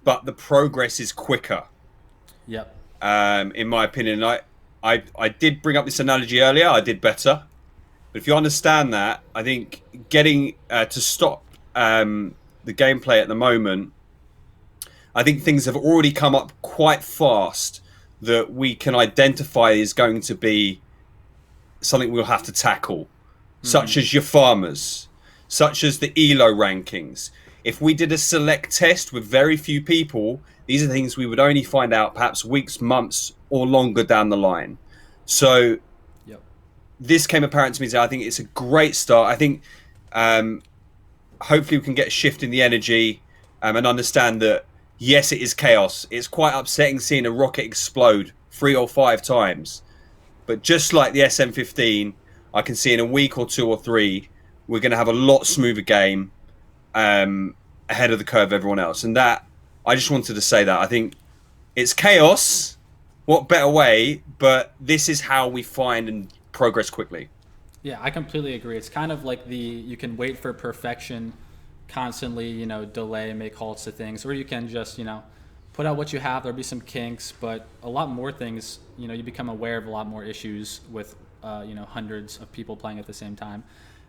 but the progress is quicker. Yep. In my opinion, I did bring up this analogy earlier. I did better, but if you understand that, I think getting to stop the gameplay at the moment, I think things have already come up quite fast that we can identify is going to be something we'll have to tackle, such as your farmers, such as the ELO rankings. If we did a select test with very few people, these are things we would only find out perhaps weeks, months, or longer down the line. So Yep. this came apparent to me today. I think it's a great start. I think hopefully we can get a shift in the energy and understand that, yes, it is chaos. It's quite upsetting seeing a rocket explode 3 or 5 times. But just like the SM-15, I can see in a week or 2 or 3, we're going to have a lot smoother game ahead of the curve of everyone else. And that, I just wanted to say that. I think it's chaos. What better way? But this is how we find and progress quickly. Yeah, I completely agree. It's kind of like you can wait for perfection, constantly, delay, make halts to things, or you can just, put out what you have. There'll be some kinks, but a lot more things, you become aware of a lot more issues with, hundreds of people playing at the same time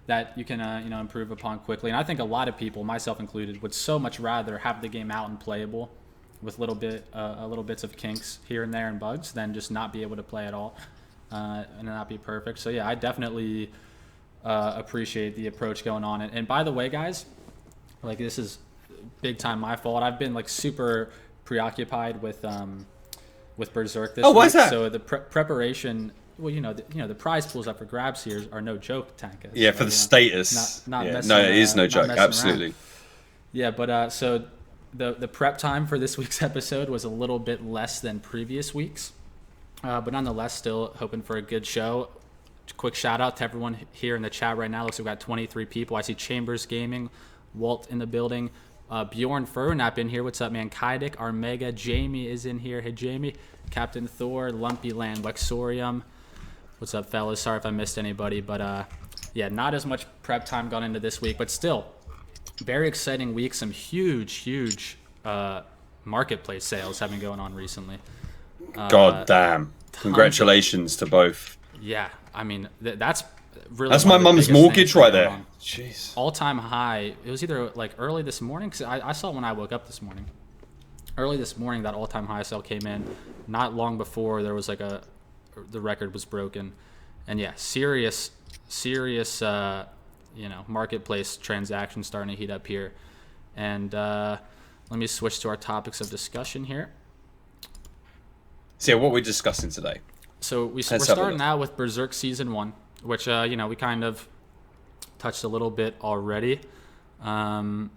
that you can, improve upon quickly. And I think a lot of people, myself included, would so much rather have the game out and playable with little bits of kinks here and there and bugs than just not be able to play at all. And not be perfect. So yeah, I definitely appreciate the approach going on. And by the way, guys, like, this is big time my fault. I've been like super preoccupied with Berserk this week. Why is that? So the preparation, well, the prize pools up for grabs here are no joke, Tanka. Yeah, so, for the status. Not yeah. messing, No, it is no not joke. messing Absolutely. around. Yeah, but so the prep time for this week's episode was a little bit less than previous weeks. But nonetheless, still hoping for a good show. Quick shout out to everyone here in the chat right now. Looks like we've got 23 people. I see Chambers Gaming, Walt in the building, Bjorn Furnap in here. What's up, man? Kaidik, Armega, Jamie is in here. Hey, Jamie. Captain Thor, Lumpy Land, Wexorium. What's up, fellas? Sorry if I missed anybody, but yeah, not as much prep time gone into this week, but still, very exciting week. Some huge marketplace sales have been going on recently. God damn. Congratulations to both. Yeah, I mean, that's really... That's my mum's mortgage right there. Jeez. All-time high. It was either like early this morning, because I saw it when I woke up this morning. Early this morning, that all-time high sale came in. Not long before, there was like the record was broken. And yeah, serious marketplace transactions starting to heat up here. And let me switch to our topics of discussion here. So yeah, what we're discussing today. So we're starting out with Berserk Season One, which we kind of touched a little bit already, and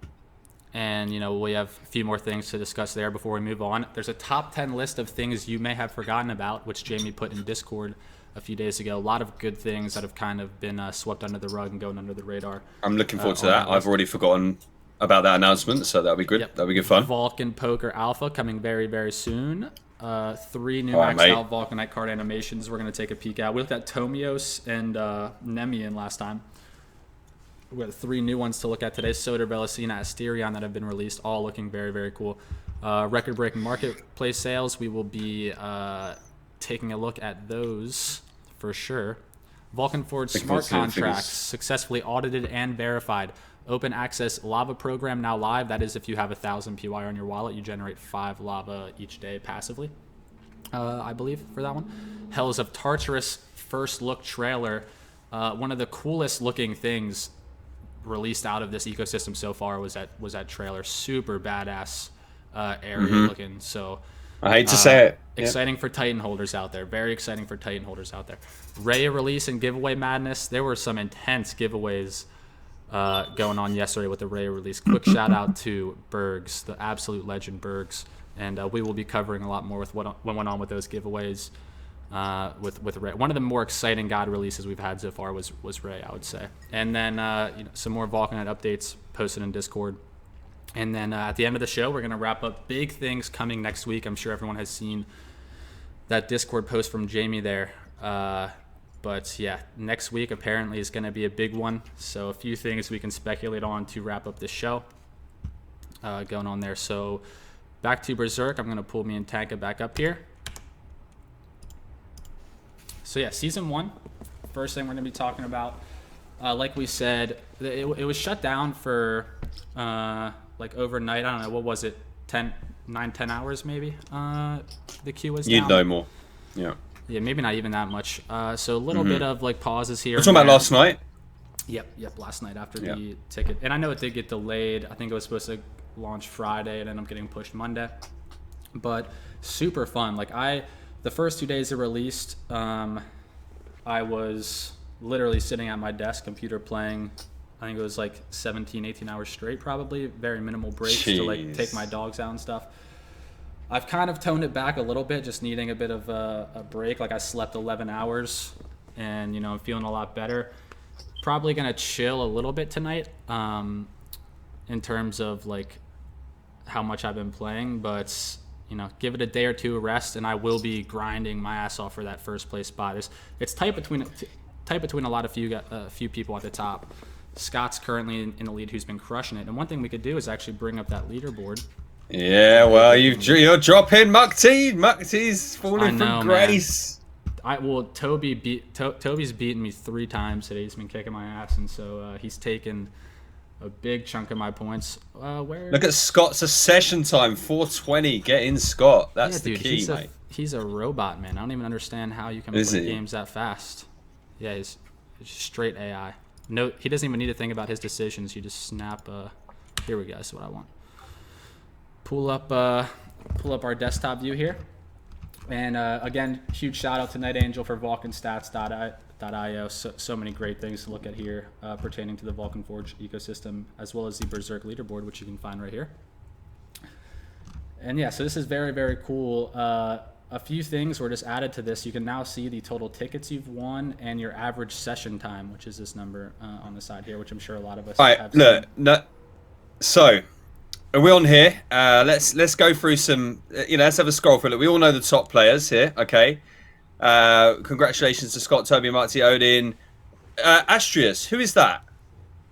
we have a few more things to discuss there before we move on. There's a top 10 list of things you may have forgotten about, which Jamie put in Discord a few days ago. A lot of good things that have kind of been swept under the rug and going under the radar. I'm looking forward to that. I've already forgotten about that announcement, so that'll be good. Yep. That'll be good fun. Vulcan Poker Alpha coming very, very soon. 3 new maxed out Vulcanite card animations we're going to take a peek at. We looked at Tomios and Nemian last time. We got 3 new ones to look at today. Soda, Velasina, Asterion that have been released, all looking very, very cool. Record-breaking marketplace sales. We will be taking a look at those for sure. Vulcan Forged smart contracts successfully audited and verified. Open access lava program now live. That is if you have 1,000 PY on your wallet, you generate 5 lava each day passively, I believe, for that one. Hells of Tartarus first look trailer. One of the coolest looking things released out of this ecosystem so far was that trailer. Super badass area looking. So I hate to say it. Exciting for Titan holders out there. Very exciting for Titan holders out there. Raya release and giveaway madness. There were some intense giveaways going on yesterday with the Raya release. Quick shout out to Bergs, the absolute legend Bergs, and we will be covering a lot more with what went on with those giveaways with Raya. One of the more exciting God releases we've had so far was Raya, I would say. And then some more Vulcanite updates posted in Discord. And then at the end of the show, we're going to wrap up big things coming next week. I'm sure everyone has seen that Discord post from Jamie there. But yeah, next week apparently is going to be a big one. So a few things we can speculate on to wrap up this show going on there. So back to Berserk. I'm going to pull me and Tanka back up here. So yeah, Season 1. First thing we're going to be talking about. Like we said, it was shut down for like overnight. I don't know, what was it? 9-10 hours maybe. The queue was down. You'd know more. Yeah. Yeah, maybe not even that much. So a little bit of like pauses here. We're talking about last night. Yep, last night after the ticket. And I know it did get delayed. I think it was supposed to launch Friday and ended up getting pushed Monday. But super fun. Like the first 2 days it released, I was literally sitting at my desk, computer playing. I think it was like 17, 18 hours straight probably. Very minimal breaks to like take my dogs out and stuff. I've kind of toned it back a little bit, just needing a bit of a break. Like I slept 11 hours and, you know, I'm feeling a lot better. Probably going to chill a little bit tonight in terms of like how much I've been playing, but you know, give it a day or two of rest and I will be grinding my ass off for that first place spot. It's tight between a lot of few people at the top. Scott's currently in the lead, who's been crushing it. And one thing we could do is actually bring up that leaderboard. Yeah, well, you're dropping Muckty's falling from grace. Man. Toby's beaten me 3 times today. He's been kicking my ass, and so he's taken a big chunk of my points. Look at Scott's session time, 4:20. Get in, Scott. That's the key, mate. He's a robot, man. I don't even understand how you can play games that fast. Yeah, he's straight AI. No, he doesn't even need to think about his decisions. You just snap. Here we go. That's what I want. Pull up our desktop view here, and again, huge shout out to Night Angel for VulcanStats.io. So many great things to look at here pertaining to the Vulcan Forged ecosystem, as well as the Berserk leaderboard, which you can find right here. And yeah, so this is very, very cool. A few things were just added to this. You can now see the total tickets you've won and your average session time, which is this number on the side here, which I'm sure a lot of us have seen. Look, no, so are we on here? Let's go through some. Let's have a scroll through. Look, we all know the top players here. Okay. Congratulations to Scott, Toby, Marty, Odin, Astrius. Who is that?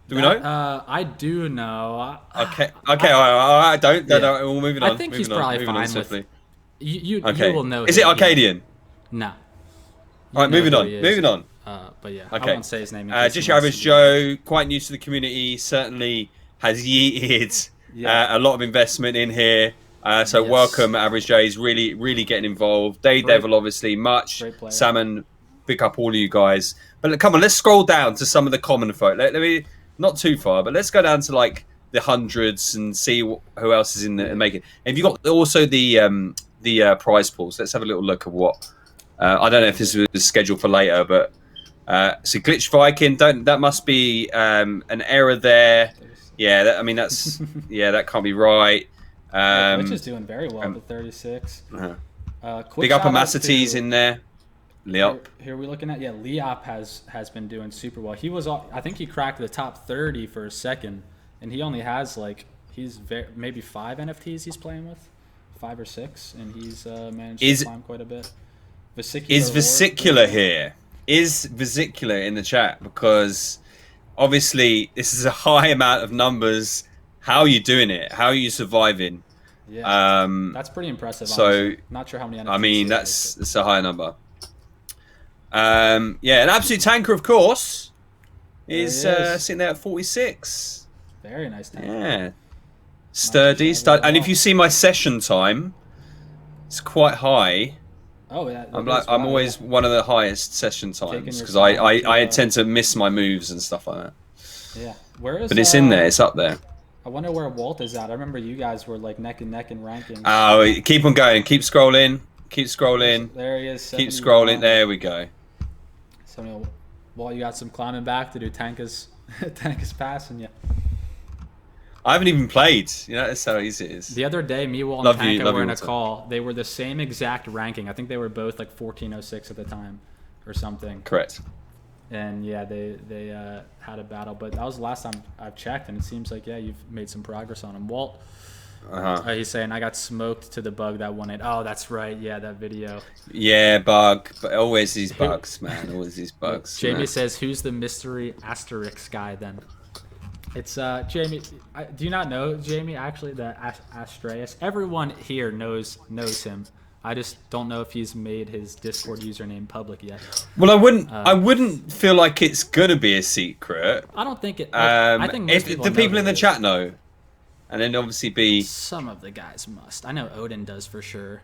Do we know? I do know. Okay. All right. Don't. We're moving on. I think he's probably fine with. You will know. Is it Arcadian? No. All right, moving on. But yeah, okay. I won't say his name. Just your average Joe, quite new to the community, certainly has yeeted a lot of investment in here. So welcome, average Joe. He's really getting involved. Devil, obviously, much. Salmon, pick up all of you guys. But come on, let's scroll down to some of the common folk. Let me not too far, but let's go down to like the hundreds and see who else is in there and make it. And you got also the prize pools. Let's have a little look at what. I don't know if this was scheduled for later, but so Glitch Viking. That must be an error there. Yeah, that's that can't be right. Glitch is doing very well at 36. Big up Amacites in there. Leop. Here we're looking at Leop has been doing super well. He was I think he cracked the top 30 for a second, and he only has maybe 5 NFTs he's playing with. 5 or 6, and he's managed to climb quite a bit. Is Vesicular here? Is Vesicular in the chat? Because obviously this is a high amount of numbers. How are you doing it? How are you surviving? Yeah, that's pretty impressive. So honestly. Not sure how many NFTs. I mean, that's a high number. An absolute tanker, of course, is sitting there at 46. Very nice tanker. Yeah. Sturdy. And if you see my session time, it's quite high. Oh yeah. I'm always one of the highest session times because I tend to miss my moves and stuff like that. Yeah. Where is? But it's in there. It's up there. I wonder where Walt is at. I remember you guys were like neck and neck in rankings. Oh, keep on going. Keep scrolling. There he is. Keep scrolling. There we go. So, Walt, you got some climbing back to do. Tanka's passing you. I haven't even played. That's how easy it is. The other day, me, Walt, and Tanka were in a call. They were the same exact ranking. I think they were both like 1406 at the time or something. Correct. And yeah, they had a battle. But that was the last time I've checked, and it seems like, you've made some progress on him. Walt, he's saying, I got smoked to the bug that won it. Oh, that's right. Yeah, that video. Yeah, bug. But always these bugs, man. Always these bugs. Jamie says, who's the mystery Asterix guy then? It's Jamie. Do you not know Jamie? Actually, the Astreus. Everyone here knows him. I just don't know if he's made his Discord username public yet. Well, I wouldn't feel like it's gonna be a secret. I don't think it. I think most if the people in the chat know, and then obviously some of the guys must. I know Odin does for sure.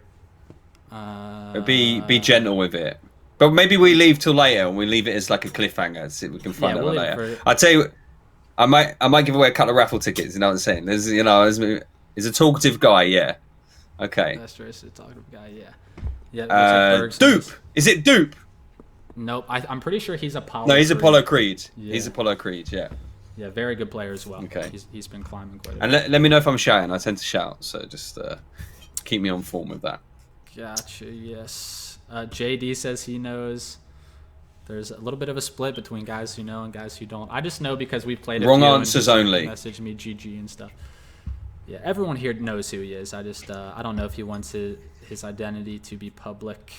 Be gentle with it. But maybe we leave till later and we leave it as like a cliffhanger. So we can find out later. I'll tell you, I might give away a couple of raffle tickets. You know what I'm saying? There's he's a talkative guy. Yeah. Okay. That's right. A talkative guy. Yeah. Yeah. Dupe. Is it Dupe? Nope. I'm pretty sure he's Apollo. No, he's Creed. Apollo Creed. Yeah. He's Apollo Creed. Yeah. Yeah. Very good player as well. Okay. He's been climbing quite a bit. And let me know if I'm shouting. I tend to shout, so just keep me on form with that. Gotcha. Yes. JD says he knows. There's a little bit of a split between guys who know and guys who don't. I just know because we've played. Wrong answers only. Message me GG and stuff. Yeah, everyone here knows who he is. I just I don't know if he wants his identity to be public.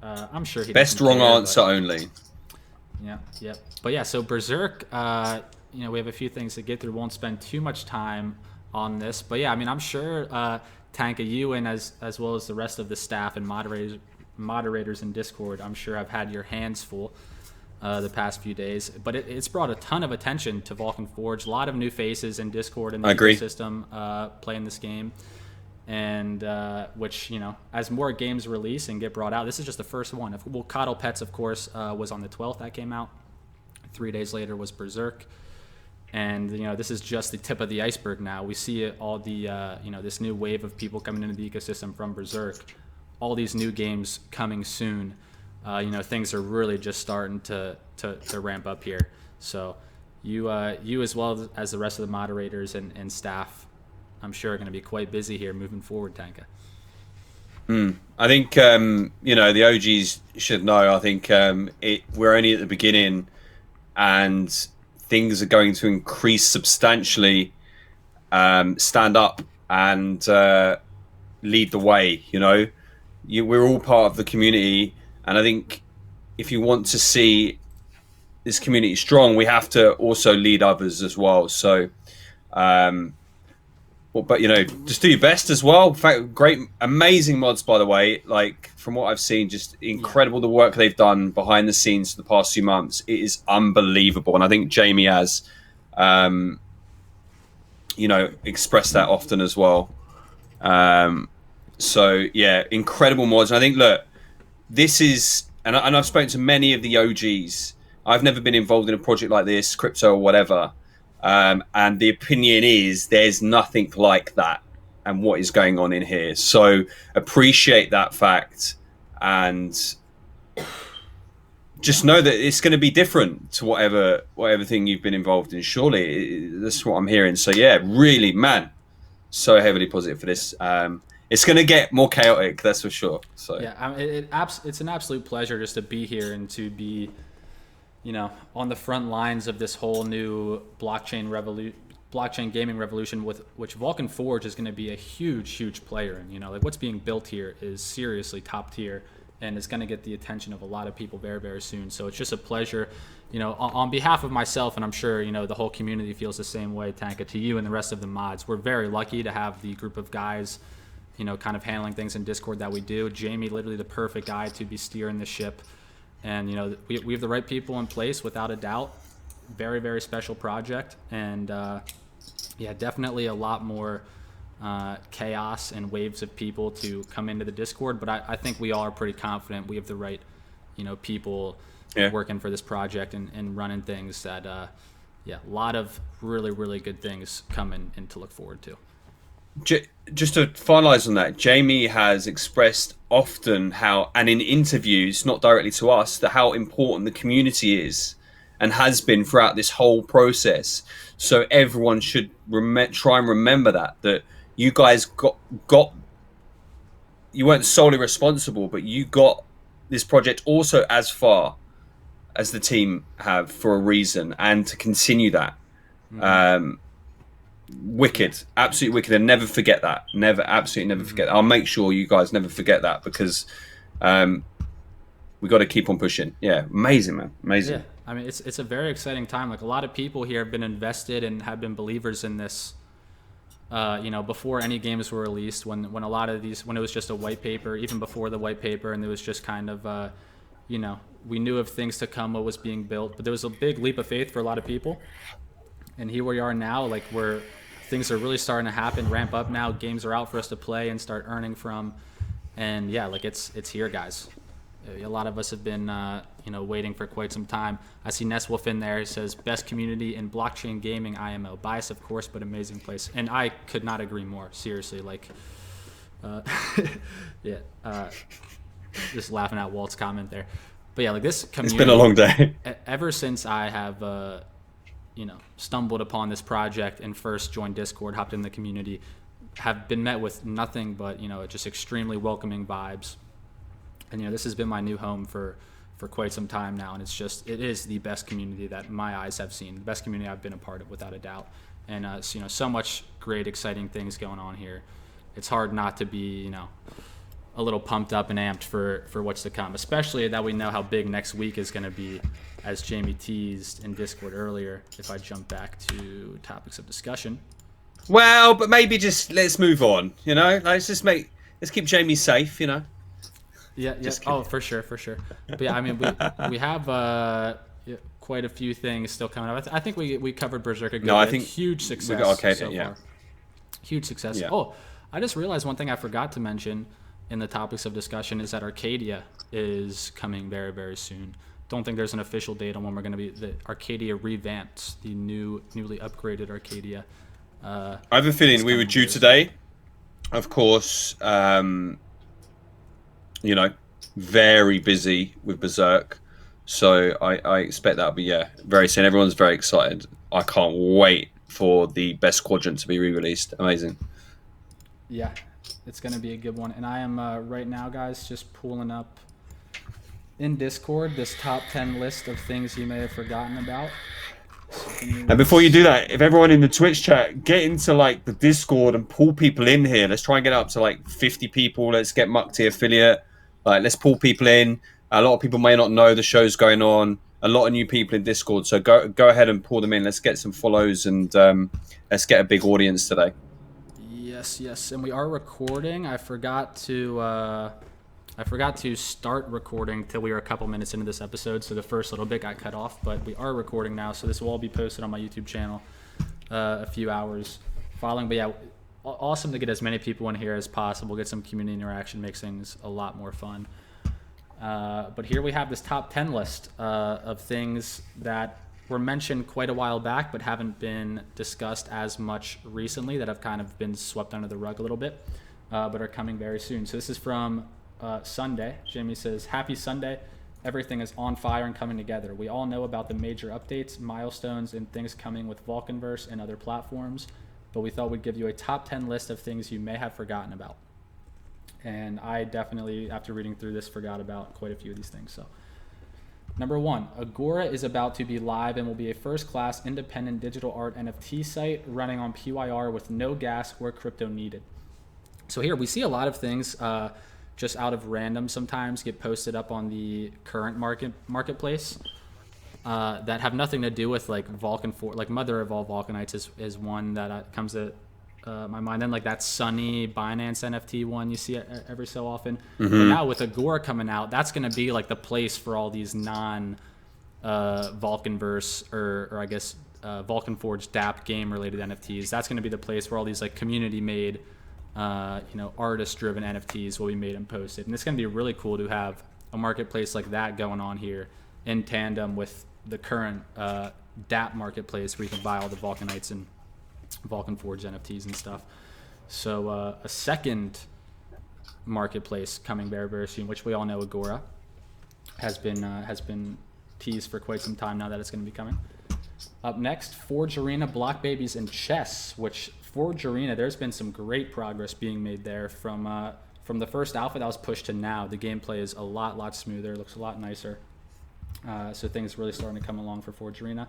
I'm sure he. Best wrong answer only. Yeah. Yep. But yeah, so Berserk. We have a few things to get through. Won't spend too much time on this, but yeah, I mean, I'm sure Tanka, you and as well as the rest of the staff and moderators in Discord, I'm sure have had your hands full the past few days. But it's brought a ton of attention to Vulcan Forged. A lot of new faces in Discord and the ecosystem playing this game. And which, as more games release and get brought out, this is just the first one. Well, Coddle Pets, of course, was on the 12th that came out. 3 days later was Berserk. And, this is just the tip of the iceberg now. We see all the, this new wave of people coming into the ecosystem from Berserk. All these new games coming soon. Things are really just starting to ramp up here. So you as well as the rest of the moderators and staff, I'm sure are going to be quite busy here moving forward, Tanka. I think, the OGs should know. I think we're only at the beginning and things are going to increase substantially. Stand up and lead the way, we're all part of the community, and I think if you want to see this community strong, we have to also lead others as well. So, just do your best as well. In fact, great, amazing mods, by the way. Like from what I've seen, just incredible the work they've done behind the scenes for the past few months. It is unbelievable, and I think Jamie has, expressed that often as well. So yeah, incredible mods. And I think, look, this is, and I've spoken to many of the OGs. I've never been involved in a project like this, crypto or whatever. And the opinion is there's nothing like that and what is going on in here. So appreciate that fact and just know that it's going to be different to whatever thing you've been involved in. Surely that's what I'm hearing. So yeah, really, man, so heavily positive for this. It's going to get more chaotic, that's for sure. So yeah, it's an absolute pleasure just to be here and to be, on the front lines of this whole new blockchain gaming revolution, with which Vulcan Forge is going to be a huge player. And what's being built here is seriously top tier, and it's going to get the attention of a lot of people very, very soon. So it's just a pleasure, on behalf of myself, and I'm sure the whole community feels the same way, Tanka, to you and the rest of the mods. We're very lucky to have the group of guys kind of handling things in Discord that we do. Jamie, literally the perfect guy to be steering the ship. And, we have the right people in place without a doubt. Very, very special project. And, definitely a lot more chaos and waves of people to come into the Discord. But I think we all are pretty confident we have the right, people working for this project and running things that, a lot of really, really good things coming and to look forward to. Just to finalize on that, Jamie has expressed often how, and in interviews, not directly to us, that how important the community is and has been throughout this whole process. So everyone should try and remember that you guys got you weren't solely responsible, but you got this project also as far as the team have for a reason, and to continue that. Wicked, absolutely wicked, and never forget that. Absolutely never forget that. I'll make sure you guys never forget that, because we got to keep on pushing. Yeah, amazing, man, amazing. Yeah. I mean, it's a very exciting time. Like, a lot of people here have been invested and have been believers in this. Before any games were released, when a lot of these, when it was just a white paper, even before the white paper, and it was just kind of, we knew of things to come, what was being built, but there was a big leap of faith for a lot of people. And here we are now, like, where things are really starting to happen, ramp up now. Games are out for us to play and start earning from. And yeah, like, it's here, guys. A lot of us have been, waiting for quite some time. I see Nesswolf in there. He says, best community in blockchain gaming IMO. Bias, of course, but amazing place. And I could not agree more. Seriously, like, just laughing at Walt's comment there. But yeah, like, this community. It's been a long day. Ever since I have, stumbled upon this project and first joined Discord, hopped in the community, have been met with nothing but, just extremely welcoming vibes. And, this has been my new home for quite some time now. And it is the best community that my eyes have seen, the best community I've been a part of, without a doubt. And, so much great, exciting things going on here. It's hard not to be, a little pumped up and amped for what's to come, especially that we know how big next week is going to be, as Jamie teased in Discord earlier. If I jump back to topics of discussion. Well, but maybe just let's move on, let's keep Jamie safe, Yeah. Oh, for sure. But yeah, I mean, we have quite a few things still coming up. I think we covered Berserk a good bit. I think huge success we got Arcadia, so far. Huge success. Yeah. Oh, I just realized one thing I forgot to mention in the topics of discussion is that Arcadia is coming very, very soon. Don't think there's an official date on when we're going to be. The Arcadia revamped, the newly upgraded Arcadia. I have a feeling we were due today. Of course, very busy with Berserk. So I expect that'll be, very soon. Everyone's very excited. I can't wait for the best quadrant to be re-released. Amazing. Yeah, it's going to be a good one. And I am right now, guys, just pulling up in Discord this top 10 list of things you may have forgotten about. And before you do that, if everyone in the Twitch chat, get into like the Discord and pull people in here. Let's try and get up to like 50 people. Let's get Mukti affiliate. Like, let's pull people in. A lot of people may not know the show's going on. A lot of new people in Discord. So go ahead and pull them in. Let's get some follows and let's get a big audience today. Yes. And we are recording. I forgot to start recording till we were a couple minutes into this episode, so the first little bit got cut off, but we are recording now, so this will all be posted on my YouTube channel a few hours following. But yeah, awesome to get as many people in here as possible, get some community interaction, makes things a lot more fun. But here we have this top 10 list of things that were mentioned quite a while back but haven't been discussed as much recently, that have kind of been swept under the rug a little bit, but are coming very soon. So this is from Sunday. Jamie says, happy Sunday. Everything is on fire and coming together. We all know about the major updates, milestones, and things coming with Vulcanverse and other platforms, but we thought we'd give you a top 10 list of things you may have forgotten about. And I definitely, after reading through this, forgot about quite a few of these things. So, number 1, Agora is about to be live and will be a first-class independent digital art NFT site running on PYR with no gas or crypto needed. So here we see a lot of things just out of random sometimes get posted up on the current marketplace that have nothing to do with like Vulcan Forged, like Mother of all Vulcanites is one that comes to my mind. Then like that Sunny Binance NFT one you see every so often. But now with Agora coming out, that's going to be like the place for all these non Vulcanverse or I guess Vulcan Forged DApp game related NFTs. That's going to be the place where all these like community made artist-driven NFTs will be made and posted. And it's going to be really cool to have a marketplace like that going on here in tandem with the current DApp marketplace where you can buy all the Vulcanites and Vulcan Forged NFTs and stuff. So a second marketplace coming very, very soon, which we all know Agora has been teased for quite some time now that it's going to be coming. Up next, Forge Arena, Block Babies, and Chess, which Forge Arena, there's been some great progress being made there from the first alpha that was pushed to now. The gameplay is a lot smoother, looks a lot nicer. So things really starting to come along for Forge Arena.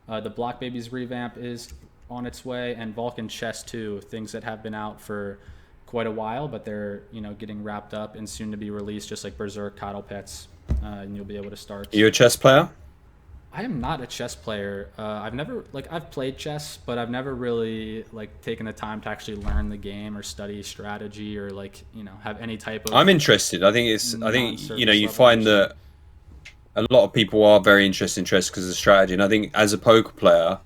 The Block Babies revamp is on its way, and Vulcan Chess too, things that have been out for quite a while, but they're getting wrapped up and soon to be released, just like Berserk, Coddle Pets, and you'll be able to start. Are you a chess player? I am not a chess player. I've played chess, but I've never really like taken the time to actually learn the game or study strategy or like, have any type of I'm interested. I think non-surface you level find understanding. that a lot of people are very interested in chess because of the strategy, and I think as a poker player,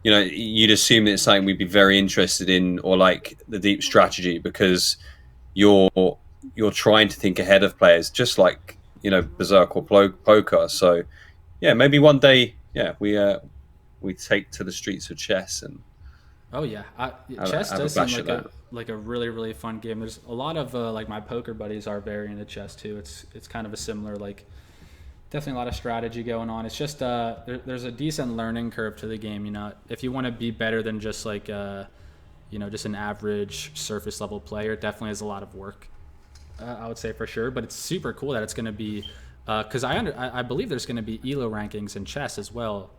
you'd assume that it's something we'd be very interested in, or like the deep strategy, because you're you're trying to think ahead of players, just like Berserk or poker. So yeah, maybe one day, yeah, we take to the streets of chess and Oh yeah, chess have a does seem bash at that. like a really really fun game. There's a lot of like my poker buddies are very into chess too. It's kind of a similar like definitely a lot of strategy going on. It's just there's a decent learning curve to the game. If you want to be better than just like just an average surface level player, it definitely has a lot of work. I would say for sure, but it's super cool that it's going to be because I believe there's going to be ELO rankings in chess as well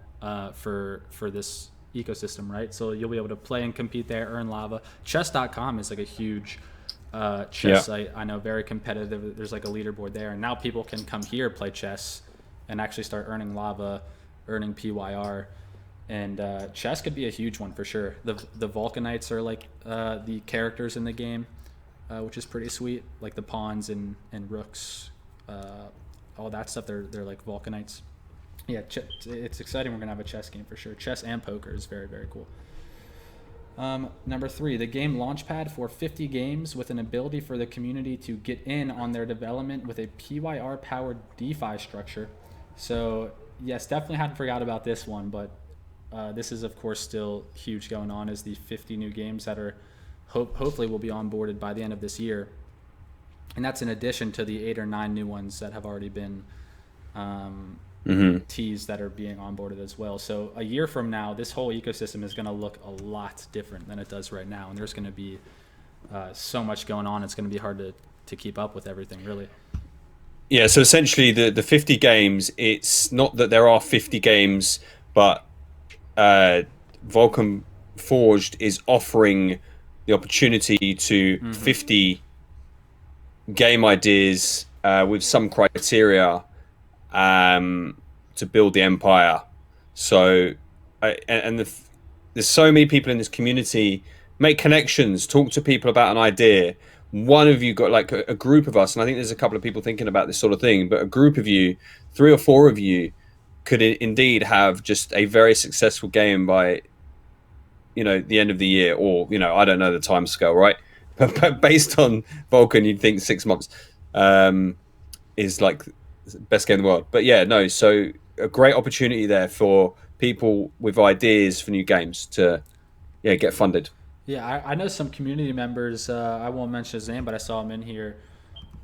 for this ecosystem, right? So you'll be able to play and compete there, earn lava. Chess.com is like a huge chess site. I know, very competitive. There's like a leaderboard there, and now people can come here, play chess, and actually start earning lava, earning PYR. And chess could be a huge one for sure. The Vulcanites are like the characters in the game, which is pretty sweet. Like the pawns and rooks, all that stuff. They're like Vulcanites. Yeah, it's exciting. We're gonna have a chess game for sure. Chess and poker is very very cool. Number 3, the game launchpad for 50 games with an ability for the community to get in on their development with a PYR powered DeFi structure. So yes, definitely hadn't forgot about this one, but this is of course still huge going on, as the 50 new games that are hopefully will be onboarded by the end of this year, and that's in addition to the 8 or 9 new ones that have already been teased that are being onboarded as well. So a year from now, this whole ecosystem is going to look a lot different than it does right now, and there's going to be so much going on. It's going to be hard to keep up with everything, really. Yeah, so essentially the 50 games, it's not that there are 50 games, but Vulcan Forged is offering the opportunity to 50 game ideas with some criteria to build the empire. So, there's so many people in this community. Make connections, talk to people about an idea. One of you got like a group of us, and I think there's a couple of people thinking about this sort of thing, but a group of you, 3 or 4 of you, could indeed have just a very successful game by the end of the year, or I don't know the time scale, right? But based on Vulcan, you'd think 6 months is like the best game in the world. But yeah, no, so a great opportunity there for people with ideas for new games to get funded. Yeah, I know some community members. I won't mention his name, but I saw him in here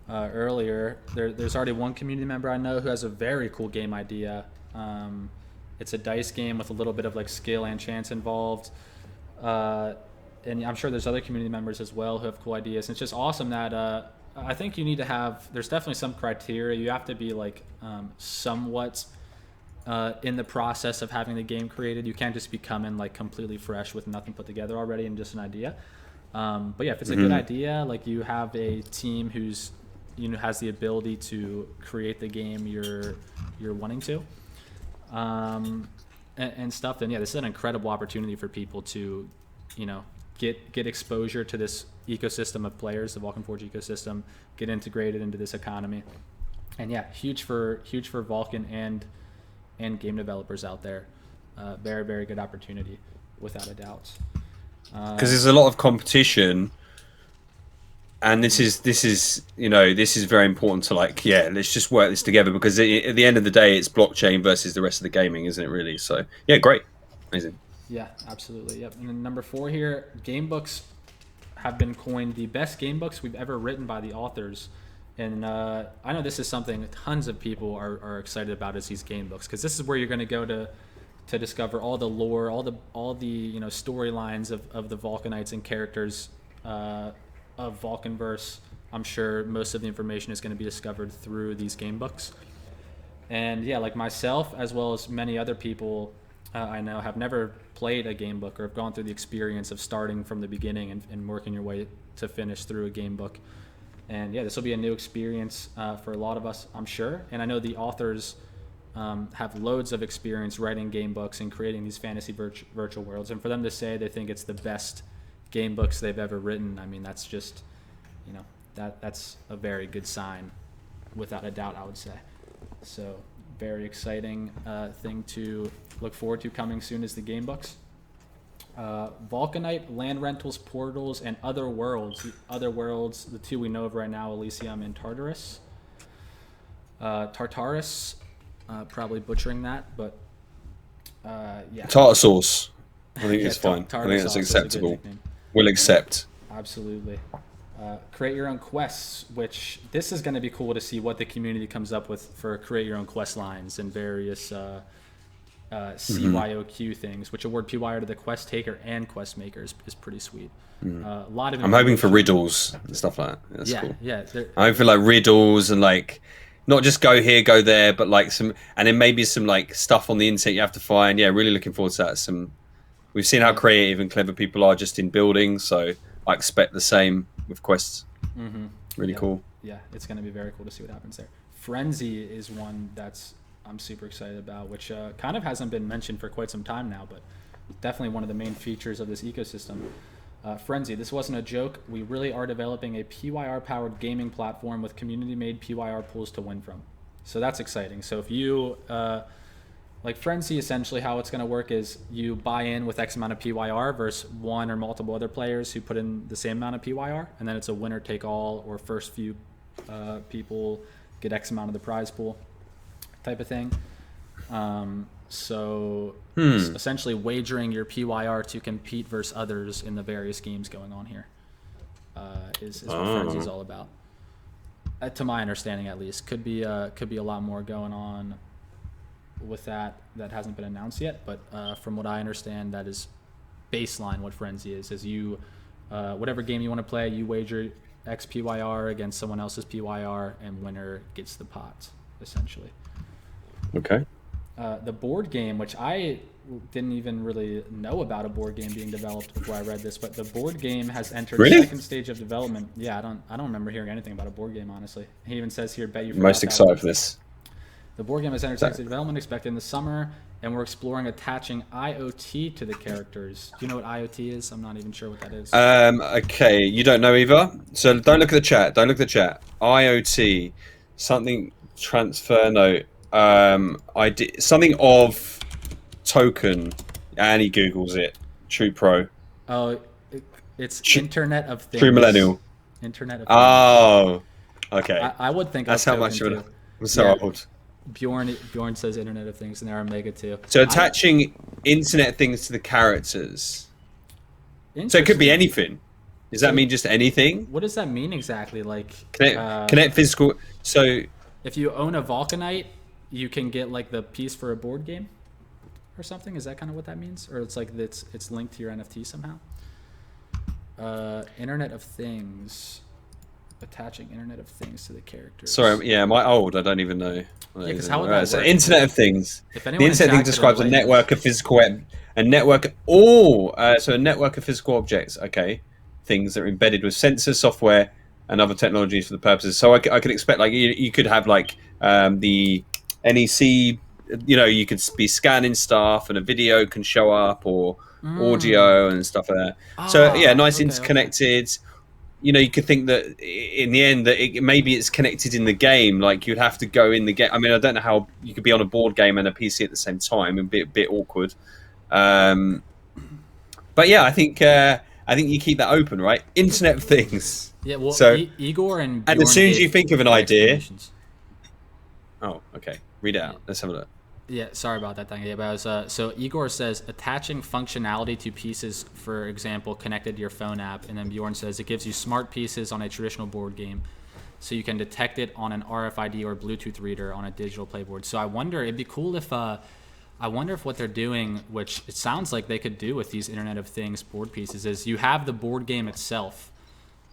earlier. There's already one community member I know who has a very cool game idea. It's a dice game with a little bit of like skill and chance involved. And I'm sure there's other community members as well who have cool ideas. And it's just awesome that I think you need to have, there's definitely some criteria. You have to be like somewhat in the process of having the game created. You can't just be coming like completely fresh with nothing put together already and just an idea. But yeah, if it's a good idea, like you have a team who's has the ability to create the game you're wanting to, and stuff, then yeah, this is an incredible opportunity for people to get exposure to this ecosystem of players, the Vulcan Forge ecosystem, get integrated into this economy, and yeah, huge for Vulcan and game developers out there. Very very good opportunity, without a doubt. Because there's a lot of competition, and this is very important to let's just work this together, because at the end of the day, it's blockchain versus the rest of the gaming, isn't it? Really? So yeah, great, amazing. Yeah, absolutely. Yep. And then number 4 here, game books have been coined the best game books we've ever written by the authors. And I know this is something tons of people are excited about, is these game books, because this is where you're going to go to discover all the lore, all the storylines of the Vulcanites and characters of Vulcanverse. I'm sure most of the information is going to be discovered through these game books. And yeah, like myself, as well as many other people I know, have never played a game book or have gone through the experience of starting from the beginning and working your way to finish through a game book. And yeah, this will be a new experience for a lot of us, I'm sure. And I know the authors have loads of experience writing game books and creating these fantasy virtual worlds. And for them to say they think it's the best game books they've ever written, I mean, that's just, that's a very good sign, without a doubt, I would say. So very exciting thing to look forward to coming soon is the game books. Vulcanite, Land Rentals, Portals, and Other Worlds. Other Worlds, the two we know of right now, Elysium and Tartarus. Tartarus, probably butchering that, but yeah. Tartar sauce. I think Yeah, it's fine. I tartar think it's sauce is a good acceptable. nickname. We'll accept. Absolutely. Create your own quests, which this is going to be cool to see what the community comes up with for create your own quest lines and various CYOQ things, which award PYR to the quest taker and quest makers is pretty sweet. A lot of I'm hoping for riddles and stuff like that. That's yeah, cool. yeah. I'm hoping for like riddles and like not just go here, go there, but like some, and then maybe some like stuff on the internet you have to find. Yeah, really looking forward to that. We've seen how creative and clever people are just in buildings, so I expect the same with quests. Really cool. Yeah, it's going to be very cool to see what happens there. Frenzy is one that's I'm super excited about, which kind of hasn't been mentioned for quite some time now, but definitely one of the main features of this ecosystem. Frenzy, this wasn't a joke. We really are developing a PYR-powered gaming platform with community-made PYR pools to win from. So that's exciting. So if you, like Frenzy, essentially how it's going to work is you buy in with X amount of PYR versus one or multiple other players who put in the same amount of PYR, and then it's a winner-take-all, or first few people get X amount of the prize pool type of thing. So essentially wagering your PYR to compete versus others in the various games going on here is what Frenzy is all about. To my understanding, at least, could be a lot more going on with that hasn't been announced yet. But from what I understand, that is baseline what Frenzy is you whatever game you want to play, you wager X PYR against someone else's PYR, and winner gets the pot, essentially. Okay. The board game, which I didn't even really know about a board game being developed before I read this, but the board game has entered the second stage of development. Yeah, I don't remember hearing anything about a board game, honestly. He even says here, bet you forgot Most excited for this. The board game has entered second stage of development, expected in the summer, and we're exploring attaching IoT to the characters. Do you know what IoT is? I'm not even sure what that is. Okay, you don't know either? So don't look at the chat. IoT, something transfer note. Something of token, and he Googles it. True Pro. Oh, it's Internet of Things. True Millennial. Internet of Things. Oh, okay. I would think that's of how much too. I'm so old. Bjorn says Internet of Things, and there are Omega too. So attaching Internet things to the characters. So it could be anything. Does that mean just anything? What does that mean exactly? Like connect physical. So if you own a Vulcanite, you can get like the piece for a board game or something. Is that kind of what that means? Or it's like it's linked to your NFT somehow? Internet of Things. Attaching Internet of Things to the characters. Sorry, yeah, am I old? I don't even know. Yeah, because how would that work? So Internet of Things. If The Internet of Things describes a network of physical so a network of physical objects. Okay, things that are embedded with sensors, software, and other technologies for the purposes. So I could expect like you could have like the NEC. You could be scanning stuff, and a video can show up, or audio and stuff like that. So yeah, nice interconnected. Okay. You could think that in the end that maybe it's connected in the game. Like you'd have to go in the game. I mean, I don't know how you could be on a board game and a PC at the same time. It'd be a bit awkward. But yeah, I think you keep that open, right? Internet of Things. Yeah. Well, so Igor and Bjorn as soon as you think of an idea. Oh, okay. Read it out. Let's have a look. Yeah, sorry about that thing. Yeah, but so Igor says attaching functionality to pieces, for example, connected to your phone app, and then Bjorn says it gives you smart pieces on a traditional board game, so you can detect it on an RFID or Bluetooth reader on a digital playboard. So I wonder, it'd be cool if what they're doing, which it sounds like they could do with these Internet of Things board pieces, is you have the board game itself,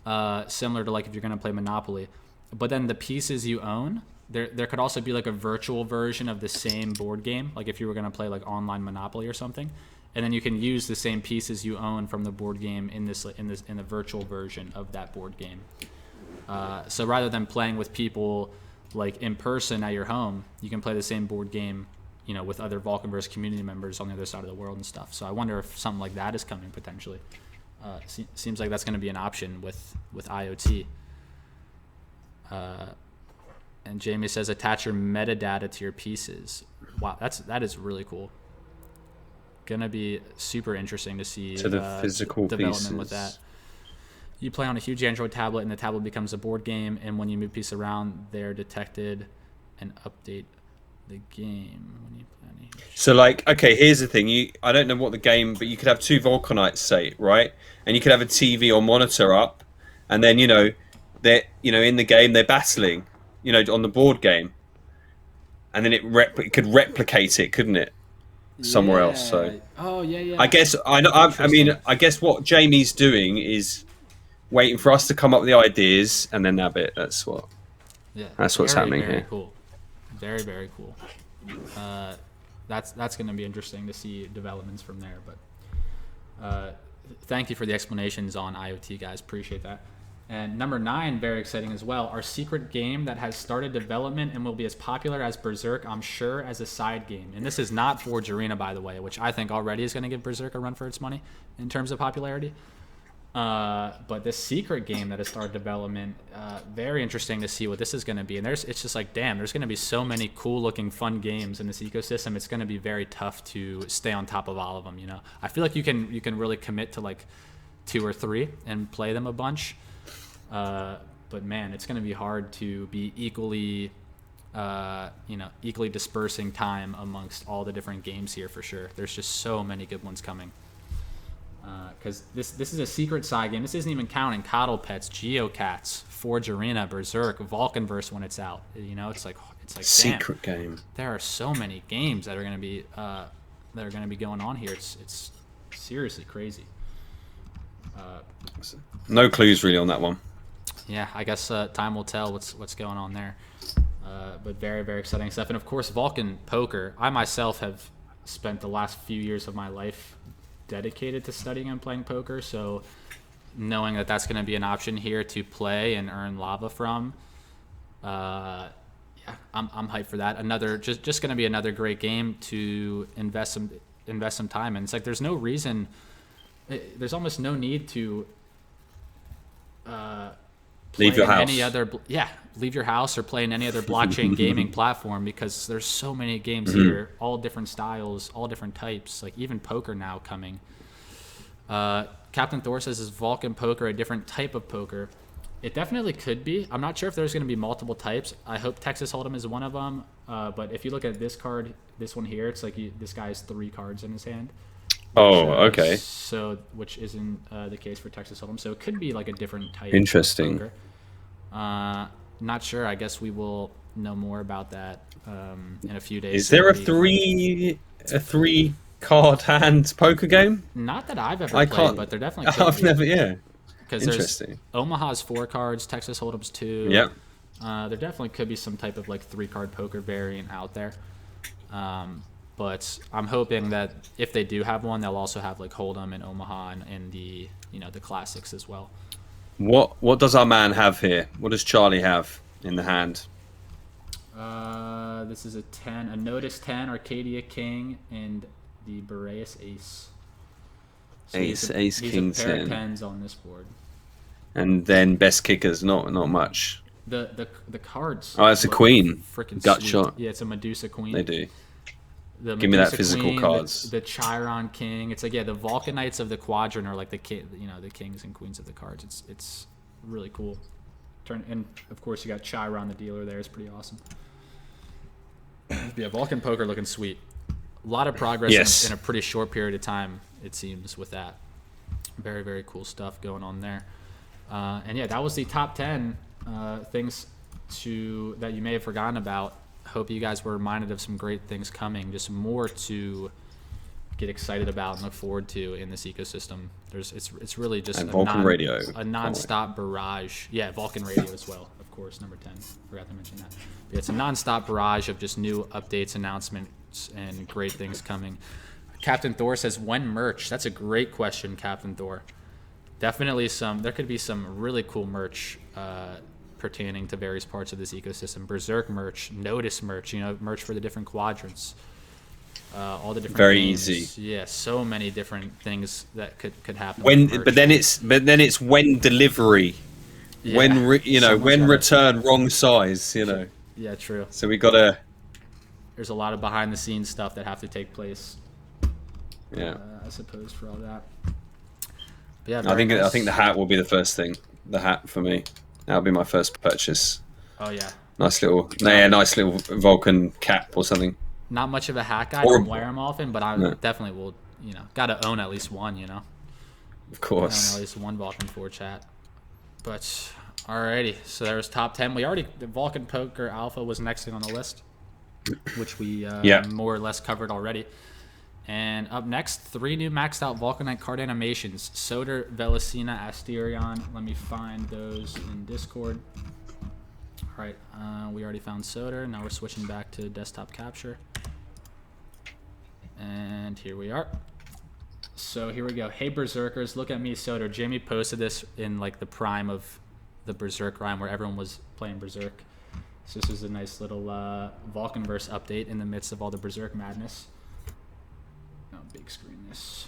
similar to like if you're going to play Monopoly, but then the pieces you own. There could also be like a virtual version of the same board game, like if you were going to play like online Monopoly or something, and then you can use the same pieces you own from the board game in the virtual version of that board game. So rather than playing with people like in person at your home, you can play the same board game, you know, with other Vulcanverse community members on the other side of the world and stuff. So I wonder if something like that is coming potentially. Seems like that's going to be an option with IoT. And Jamie says attach your metadata to your pieces. Wow, that is really cool. Gonna be super interesting to see to the physical development pieces. with that. You play on a huge Android tablet, and the tablet becomes a board game. And when you move pieces around, they're detected and update the game. When you play on a huge... So, like, okay, here's the thing. I don't know what the game, but you could have two Vulcanites, say, right? And you could have a TV or monitor up, and then they're in the game they're battling, on the board game, and then it could replicate it, couldn't it? Somewhere else. So. Oh yeah. I guess I guess what Jamie's doing is waiting for us to come up with the ideas and then nab it. That's what's happening very here. Cool. Very, very cool. That's going to be interesting to see developments from there. But thank you for the explanations on IoT, guys. Appreciate that. And number 9, very exciting as well. Our secret game that has started development and will be as popular as Berserk, I'm sure, as a side game. And this is not Forge Arena, by the way, which I think already is going to give Berserk a run for its money in terms of popularity. But this secret game that has started development, very interesting to see what this is going to be. And it's just like, damn, there's going to be so many cool looking fun games in this ecosystem. It's going to be very tough to stay on top of all of them. I feel like you can really commit to like 2 or 3 and play them a bunch. But man, it's going to be hard to be equally dispersing time amongst all the different games here for sure. There's just so many good ones coming. Because this is a secret side game. This isn't even counting Coddle Pets, Geocats, Forge Arena, Berserk, Vulcanverse when it's out. It's like secret damn, game. There are so many games that are going to be going on here. It's seriously crazy. No clues really on that one. Yeah, I guess time will tell what's going on there. But very, very exciting stuff. And of course, Vulcan Poker. I myself have spent the last few years of my life dedicated to studying and playing poker. So knowing that that's going to be an option here to play and earn lava from, I'm hyped for that. Just going to be another great game to invest some time in. It's like there's no reason, there's almost no need to leave your house. Leave your house or play in any other blockchain gaming platform, because there's so many games here, all different styles, all different types, like even poker now coming. Captain Thor says, is Vulcan Poker a different type of poker? It definitely could be. I'm not sure if there's going to be multiple types. I hope Texas Hold'em is one of them. But if you look at this card, this one here, it's like this guy has 3 cards in his hand. Okay. So, which isn't the case for Texas Hold'em. So it could be like a different type. Interesting. Of poker. Not sure. I guess we will know more about that in a few days. Is there a 3 card hand poker game? Not that I've ever played, but there definitely could I've be. never, yeah. Because there's Omaha's 4 cards, Texas Hold'em's 2. Yep. There definitely could be some type of like 3-card poker variant out there. But I'm hoping that if they do have one, they'll also have like Hold'em and Omaha and the the classics as well. What does our man have here? What does Charlie have in the hand? This is a 10, a Notice 10, Arcadia King, and the Boreas Ace. So Ace, he's King, a pair 10. of 10s on this board. And then best kickers, not much. The cards. Oh, it's a queen. Freaking Gut sweet. shot. Yeah, it's a Medusa Queen. They do. Give me that physical Queen, cards. The Chiron King. It's like, the Vulcanites of the Quadrant are like the kings and queens of the cards. It's really cool. And of course you got Chiron the dealer there. It's pretty awesome. Yeah, Vulcan Poker looking sweet. A lot of progress in a pretty short period of time, it seems, with that. Very, very cool stuff going on there. And yeah, that was the top 10 things that you may have forgotten about. Hope you guys were reminded of some great things coming, just more to get excited about and look forward to in this ecosystem. It's really just Vulcan Radio. A non-stop barrage. Yeah, Vulcan Radio as well, of course, number 10. Forgot to mention that. But yeah, it's a non-stop barrage of just new updates, announcements, and great things coming. Captain Thor says, when merch? That's a great question, Captain Thor. Definitely there could be some really cool merch pertaining to various parts of this ecosystem. Berserk merch, Notice merch, merch for the different quadrants. All the different very games. easy. Yeah, so many different things that could happen. But then it's when delivery, Yeah, when return wrong size, Yeah, true. So we gotta. There's a lot of behind the scenes stuff that have to take place. Yeah. I suppose for all that. But yeah, I think the hat will be the first thing. The hat for me. That'll be my first purchase. Oh yeah. Nice little Vulcan cap or something. Not much of a hat guy. I don't wear them often, but I definitely will. Gotta own at least one. Of course. Own at least one Vulcan Forged hat. But alrighty, so there's top 10. The Vulcan Poker Alpha was next thing on the list, which we more or less covered already. And up next, 3 new maxed out Vulcanite card animations. Soder, Velicina, Asterion. Let me find those in Discord. All right, we already found Soder. Now we're switching back to desktop capture. And here we are. So here we go. Hey Berserkers, look at me, Soder. Jamie posted this in like the prime of the Berserk rhyme where everyone was playing Berserk. So this is a nice little Vulcanverse update in the midst of all the Berserk madness. Oh, big screen this.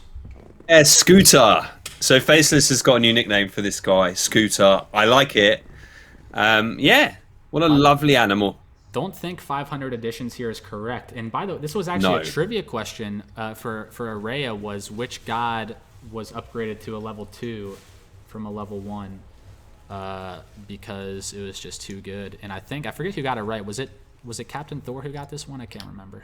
Yeah, Scooter. So Faceless has got a new nickname for this guy, Scooter. I like it. Yeah, what a lovely animal. Don't think 500 editions here is correct. And by the way, this was actually a trivia question for Araya, was which god was upgraded to a level 2 from a level 1 because it was just too good. And I forget who got it right. Was it Captain Thor who got this one? I can't remember.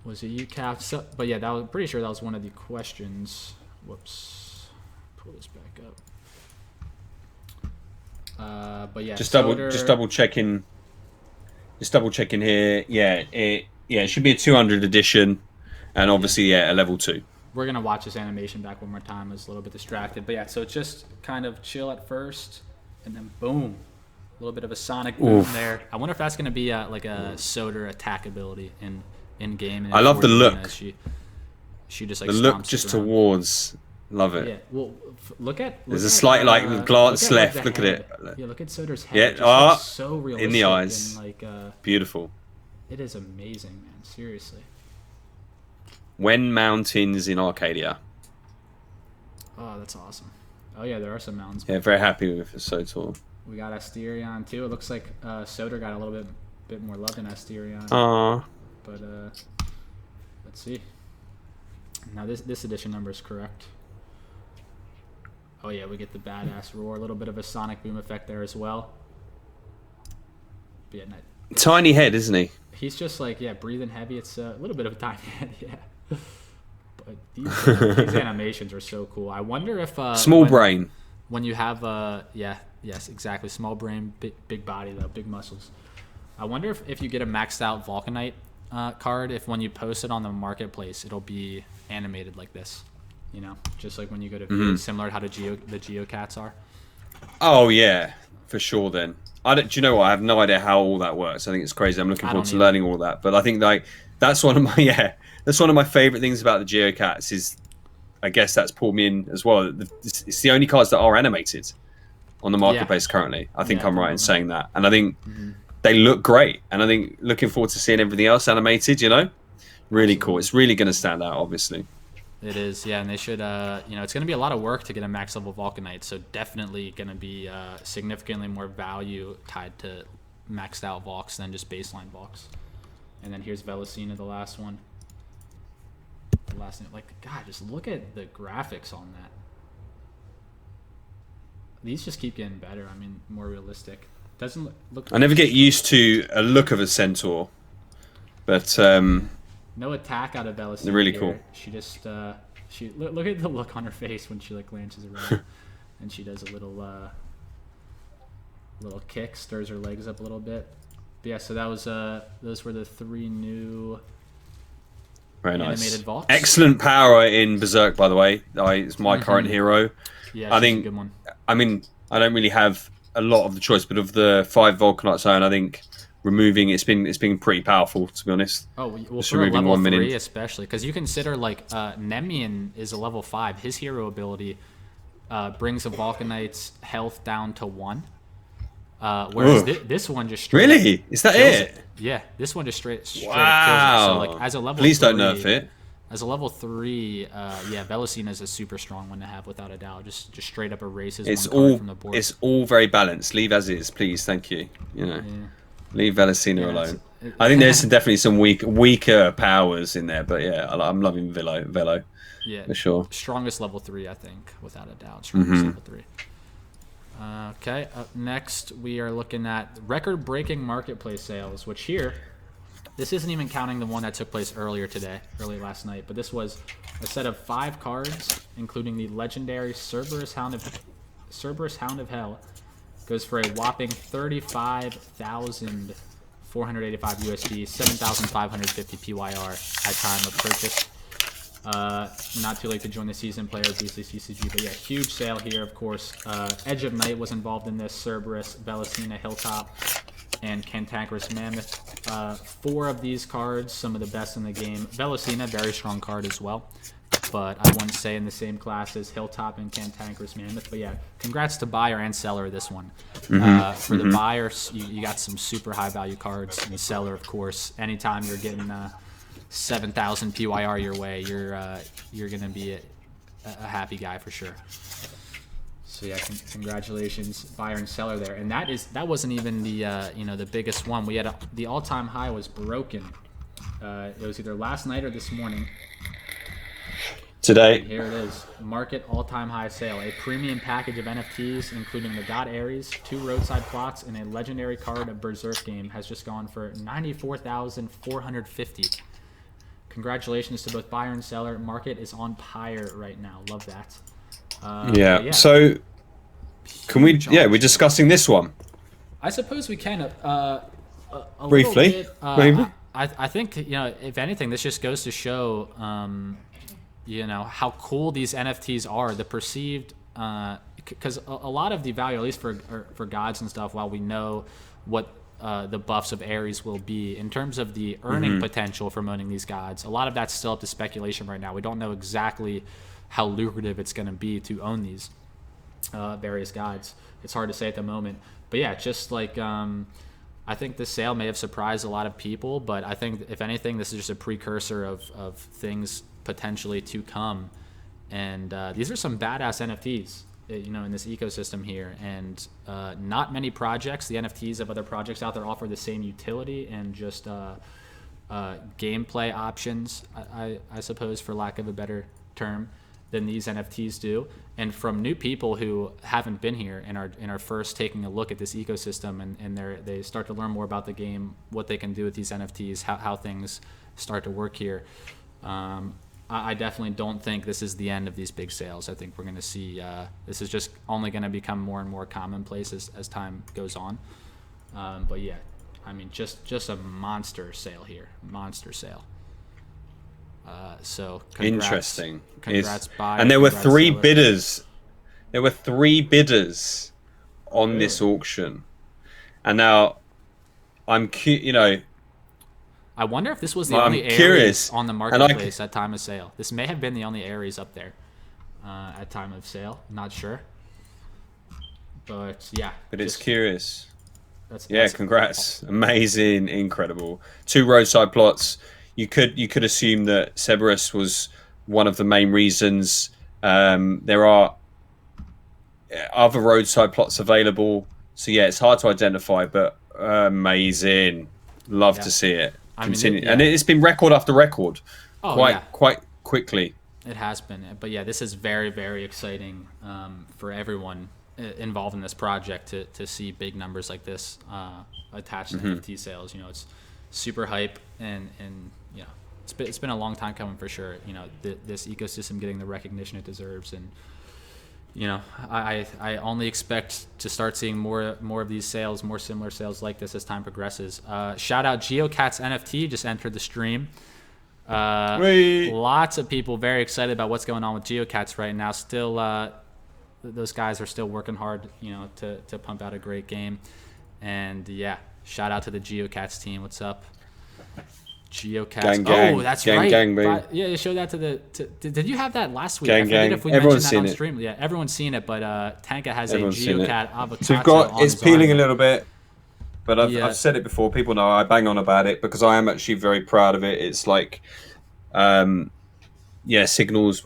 Was it you, Cap? But yeah, I'm pretty sure that was one of the questions. Whoops. Pull this back up. But yeah, just double checking here. Yeah, it should be a 200 edition, and obviously a level 2. We're gonna watch this animation back one more time. I was a little bit distracted, but yeah, so it's just kind of chill at first, and then boom, a little bit of a sonic boom there. I wonder if that's gonna be like a Soder attack ability in game. I love the look. She just like the look just around. Towards. Love it. Yeah. Well, look at. There's a slight glance left. Look at it. Yeah. Look at Soder's head. Yeah. It just so realistic in the eyes. And, beautiful. It is amazing, man. Seriously. When mountains in Arcadia. Oh, that's awesome. Oh yeah, there are some mountains. Yeah, very happy with it. So tall. We got Asterion too. It looks like Soder got a little bit more love than Asterion. But let's see. Now this edition number is correct. Oh yeah, we get the badass roar. A little bit of a sonic boom effect there as well. But yeah, tiny head, isn't he? He's just like breathing heavy. It's a little bit of a tiny head, yeah. But these animations are so cool. I wonder if small brain. When you have yes, exactly, small brain, big body though, big muscles. I wonder if you get a maxed out Vulcanite card, if when you post it on the marketplace, it'll be animated like this. Just like when you go to view, similar to how the Geocats are. Oh yeah, for sure. Then do you know what? I have no idea how all that works. I think it's crazy. I'm looking forward to learning all that. But I think that's one of my favorite things about the Geocats is, I guess that's pulled me in as well. It's the only cards that are animated on the marketplace currently. I think I'm right in saying that, and I think they look great. And I think looking forward to seeing everything else animated. Really cool. It's really going to stand out, obviously. It is, yeah, and they should, it's going to be a lot of work to get a max level Vulcanite, so definitely going to be significantly more value tied to maxed out Vulcs than just baseline Vulcs. And then here's Velicina, the last one. The last thing, God, just look at the graphics on that. These just keep getting better. I mean, more realistic. Doesn't look. I never get used to a look of a centaur, but no attack out of Velicina. They're really cool. She just look at the look on her face when she glances around, and she does a little kick, stirs her legs up a little bit. But yeah, so that was those were the 3 new very animated Vulcs. Excellent power in Berserk, by the way. It's my current hero. Yeah, I think a good one. I mean, I don't really have a lot of the choice, but of the 5 Vulcanites I think removing it's been pretty powerful, to be honest. Oh well, for a level 3 especially, because you consider Nemian is a level 5. His hero ability brings a Vulcanite's health down to 1. Whereas this one just straight really? Is that it? Yeah, this one just straight up kills it. Wow. So like as a level Please 3, don't nerf it. As a level 3, Velocina is a super strong one to have without a doubt. Just straight up erases one card from the board. It's all very balanced. Leave as is, please. Thank you. Leave Velocina alone. I think there's definitely some weaker powers in there, but yeah, I'm loving Velo. Yeah, for sure. Strongest level 3, I think, without a doubt. Strongest level 3. Okay, up next we are looking at record-breaking marketplace sales, which here, this isn't even counting the one that took place early last night, but this was a set of 5 cards, including the legendary Cerberus Hound of Hell. Goes for a whopping 35,485 USD, 7,550 PYR at time of purchase. Not too late to join the season, player BCCCG, but yeah, huge sale here, of course. Edge of Night was involved in this, Cerberus, Velocina, Hilltop, and Cantankerous Mammoth. 4 of these cards, some of the best in the game. Velocina, very strong card as well, but I wouldn't say in the same class as Hilltop and Cantankerous Mammoth. But yeah, congrats to buyer and seller this one. For the buyers, you got some super high value cards, and the seller, of course, anytime you're getting 7,000 PYR your way, you're gonna be a happy guy for sure. So yeah, congratulations, buyer and seller there. And that wasn't even the the biggest one. We had the all-time high was broken. It was either last night or this morning. Today. And here it is, market all-time high sale. A premium package of NFTs, including the God Ares, 2 roadside plots, and a legendary card of Berserk game, has just gone for 94,450. Congratulations to both buyer and seller. Market is on fire right now. Love that. Yeah. So, can we? Yeah, we're discussing this one. I suppose we can. Briefly, bit, maybe. I think if anything, this just goes to show, how cool these NFTs are. The perceived, because a lot of the value, at least for gods and stuff, while we know what the buffs of Ares will be in terms of the earning potential from owning these gods, a lot of that's still up to speculation right now. We don't know exactly how lucrative it's going to be to own these various gods. It's hard to say at the moment, but yeah, just like I think this sale may have surprised a lot of people, but I think if anything, this is just a precursor of things potentially to come. And these are some badass NFTs, in this ecosystem here, and not many projects, the NFTs of other projects out there, offer the same utility and just gameplay options, I suppose, for lack of a better term, than these NFTs do. And from new people who haven't been here and are first taking a look at this ecosystem, and they start to learn more about the game, what they can do with these NFTs, how things start to work here. I definitely don't think this is the end of these big sales. I think we're going to see this is just only going to become more and more commonplace as time goes on. But yeah, I mean, just a monster sale here, monster sale. So congrats, interesting. Congrats, buyer, and there were 3 seller. bidders. There were 3 bidders on this auction, and now I'm I wonder if this was the only Ares on the marketplace at time of sale. This may have been the only Ares up there at time of sale. Not sure, but yeah. But it's curious. That's congrats! Amazing, incredible. 2 roadside plots. You could assume that Cerberus was one of the main reasons. There are other roadside plots available, so yeah, it's hard to identify, but amazing. Love to see it. Continue. And it's been record after record, quite quickly. It has been, but yeah, this is very, very exciting for everyone involved in this project to see big numbers like this attached to NFT sales. It's super hype, and it's been a long time coming for sure. This ecosystem getting the recognition it deserves, and I only expect to start seeing more of these sales, more similar sales like this as time progresses. Shout out GeoCats NFT just entered the stream. Lots of people very excited about what's going on with GeoCats right now. Still, those guys are still working hard, to pump out a great game. And yeah, shout out to the GeoCats team. What's up? Geocats. Gang. Oh, that's gang, right. Gang, baby. Yeah, you showed that did you have that last week? Gang, I forget gang. if we Everyone's mentioned that on seen stream. Yeah, everyone's seen it, but Tanka has Everyone's a seen it. Geocat avocado. So we've got, it's peeling a little bit, but I've Yeah. said it before. People know I bang on about it because I am actually very proud of it. It's like, signals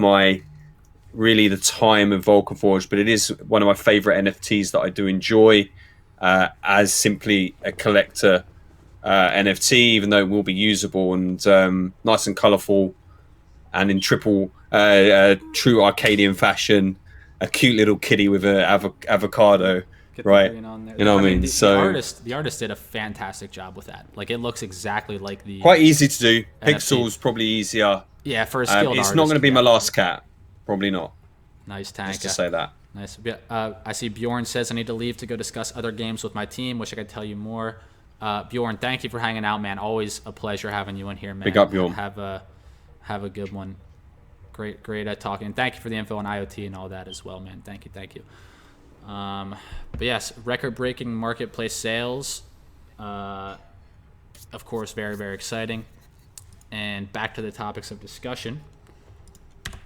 really the time of Vulcan Forged, but it is one of my favorite NFTs that I do enjoy as simply a collector NFT, even though it will be usable and nice and colorful and in true Arcadian fashion, a cute little kitty with an avocado. Get the Right, green on there. you know what I mean. The artist did a fantastic job with that. Like it looks exactly like the quite easy to do. NFT. Pixels probably easier. Yeah, for a skilled it's artist. not going to be my last cat. Probably not. Nice, Tanka. Just to say that. Nice. I see Bjorn says I need to leave to go discuss other games with my team. Wish I could tell you more. Bjorn, thank you for hanging out, man. Always a pleasure having you in here, man. Big up, Bjorn. Have a good one. Great at talking. Thank you for the info on IoT and all that as well, man. Thank you. But yes, record-breaking marketplace sales. Of course, very, very exciting. And back to the topics of discussion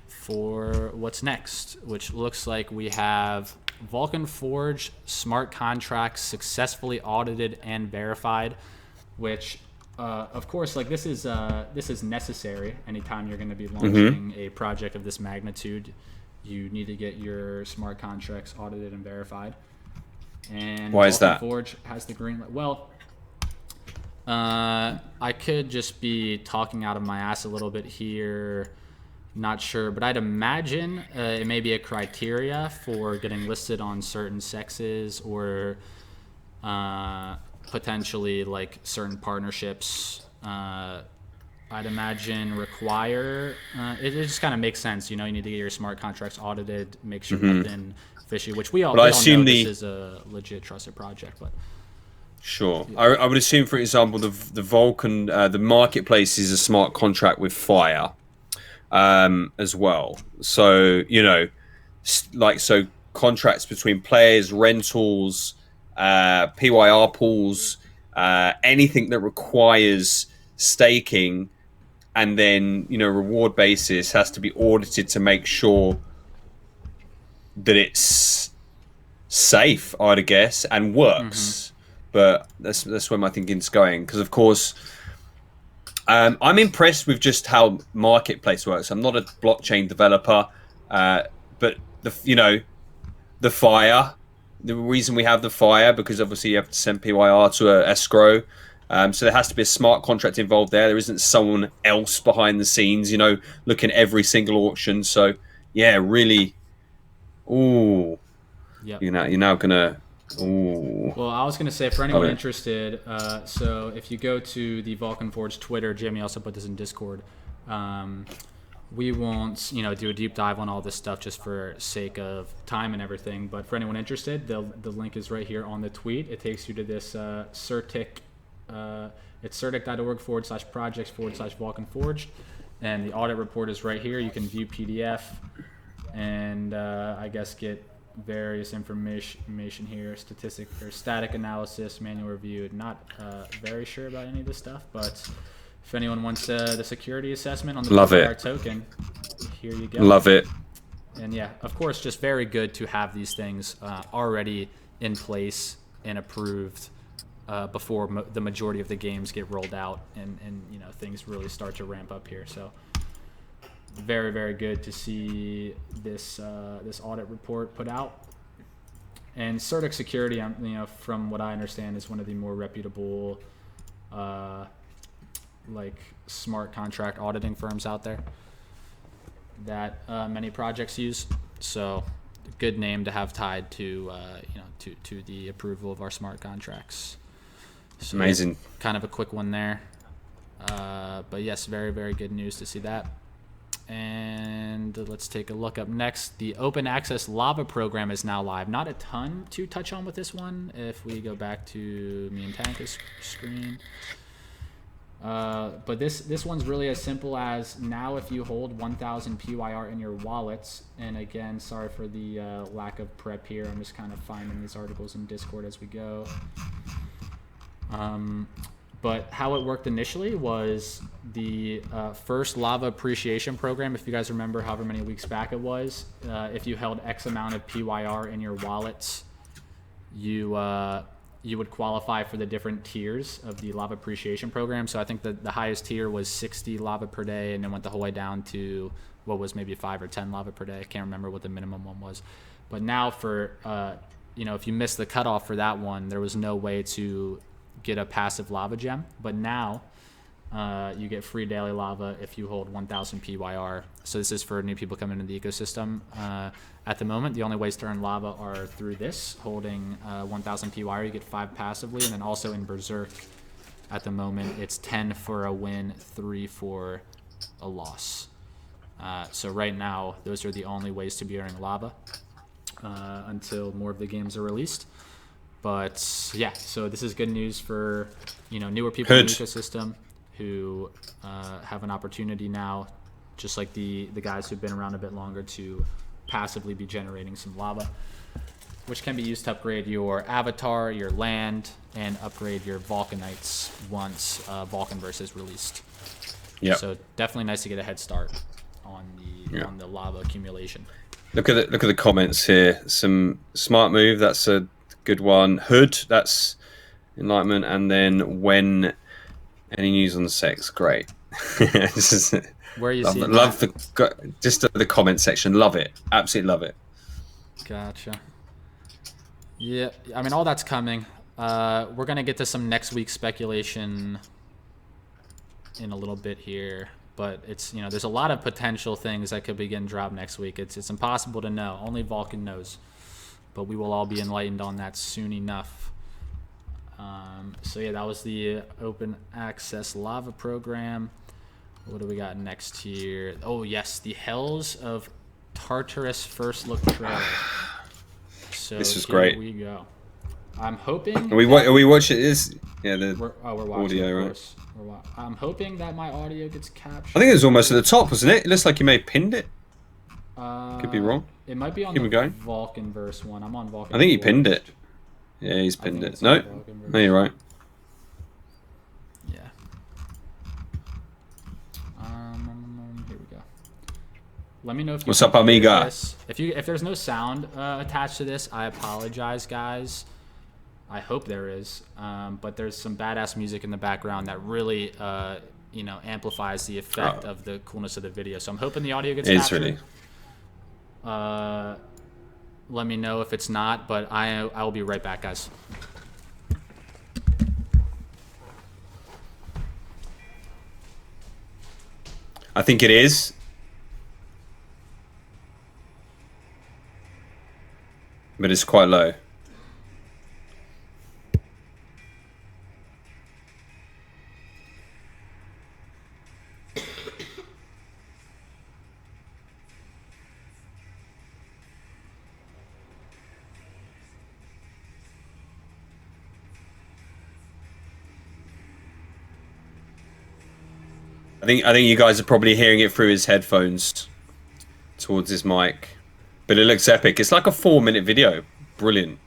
for what's next, which looks like we have Vulcan Forged smart contracts successfully audited and verified, which of course, like this is necessary anytime you're going to be launching a project of this magnitude. You need to get your smart contracts audited and verified. And why is that? Forge has the green light. Well, I could just be talking out of my ass a little bit here. Not sure, but I'd imagine it may be a criteria for getting listed on certain sexes or potentially like certain partnerships. I'd imagine require it just kind of makes sense. You need to get your smart contracts audited, make sure nothing fishy, which we all know this is a legit trusted project. But sure, I would assume, for example, the Vulcan the marketplace is a smart contract with Fire as well. So so contracts between players, rentals, PYR pools, anything that requires staking and then reward basis has to be audited to make sure that it's safe, I'd guess, and works. But that's where my thinking's going, because of course I'm impressed with just how marketplace works. I'm not a blockchain developer, but the Fire, the reason we have the Fire, because obviously you have to send PYR to a escrow. So there has to be a smart contract involved there. There isn't someone else behind the scenes, looking at every single auction. So yeah, really. Ooh. Yep. You're now gonna. Ooh. Well, I was gonna say, for anyone interested, so if you go to the Vulcan Forge Twitter, Jimmy also put this in Discord. We won't, do a deep dive on all this stuff just for sake of time and everything. But for anyone interested, the link is right here on the tweet. It takes you to this Certic. It's certic.org/projects/Vulcan Forged, and the audit report is right here. You can view PDF and I guess get various information here, statistic or static analysis, manual review. Not very sure about any of this stuff, but if anyone wants the security assessment on the BR token, here you go. Love it. And yeah, of course, just very good to have these things already in place and approved before the majority of the games get rolled out and things really start to ramp up here. So very, very good to see this audit report put out. And Certic Security, from what I understand, is one of the more reputable smart contract auditing firms out there that many projects use. So good name to have tied to to the approval of our smart contracts. So amazing. Kind of a quick one there. But yes, very, very good news to see that. And let's take a look up next. The open access lava program is now live. Not a ton to touch on with this one. If we go back to me and Tanka's screen. But this one's really as simple as now if you hold 1,000 PYR in your wallets, and again, sorry for the lack of prep here. I'm just kind of finding these articles in Discord as we go. But how it worked initially was the first lava appreciation program, if you guys remember however many weeks back it was, if you held X amount of PYR in your wallets, you would qualify for the different tiers of the lava appreciation program. So I think the highest tier was 60 lava per day, and then went the whole way down to what was maybe 5 or 10 lava per day. I can't remember what the minimum one was. But now for, if you missed the cutoff for that one, there was no way to get a passive lava gem. But now you get free daily lava if you hold 1,000 PYR. So this is for new people coming into the ecosystem. At the moment, the only ways to earn lava are through this, holding 1,000 PYR. You get 5 passively, and then also in Berserk, at the moment, it's 10 for a win, 3 for a loss. So right now, those are the only ways to be earning lava until more of the games are released. But yeah, so this is good news for newer people in the ecosystem who have an opportunity now, just like the guys who've been around a bit longer, to passively be generating some lava, which can be used to upgrade your avatar, your land, and upgrade your Vulcanites once Vulcanverse is released. Yeah. So definitely nice to get a head start on the lava accumulation. Look at the comments here. Some smart move. That's a good one. Hood. That's enlightenment. And then when any news on the sex, great. Where are you love, seeing love that? Just the comment section. Love it. Absolutely love it. Gotcha. Yeah, I mean, all that's coming. We're gonna get to some next week's speculation in a little bit here, but it's there's a lot of potential things that could be getting dropped next week. It's impossible to know. Only Vulcan knows, but we will all be enlightened on that soon enough. So yeah, that was the open access lava program. What do we got next here? Oh yes, the Hells of Tartarus first look trailer. So this is here great. We go. I'm hoping. Are we watching this? Yeah, we're watching audio, right? I'm hoping that my audio gets captured. I think it was almost at the top, wasn't it? It looks like you may have pinned it. Could be wrong. It might be on the Vulcanverse one. I'm on Vulcan. I think he pinned it. Yeah, he's pinned it. No, you're right. Yeah. Here we go. Let me know if you. What's up, amiga? If there's no sound attached to this, I apologize, guys. I hope there is, but there's some badass music in the background that really, amplifies the effect of the coolness of the video. So I'm hoping the audio gets captured. Really. Let me know if it's not, but I will be right back, guys. I think it is. But it's quite low. I think you guys are probably hearing it through his headphones towards his mic. But it looks epic. It's like a 4-minute video. Brilliant.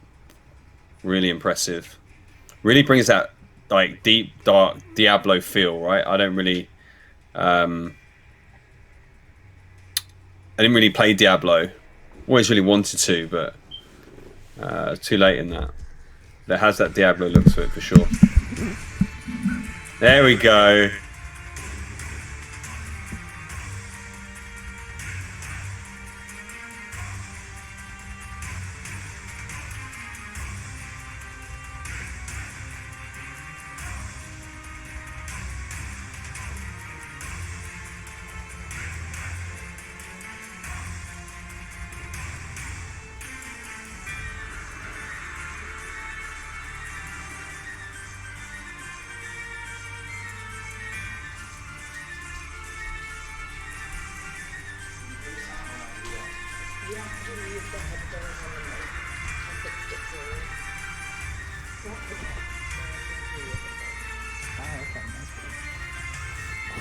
Really impressive. Really brings that like deep, dark Diablo feel, right? I don't really I didn't really play Diablo. Always really wanted to, but too late in that. That has that Diablo look to it for sure. There we go.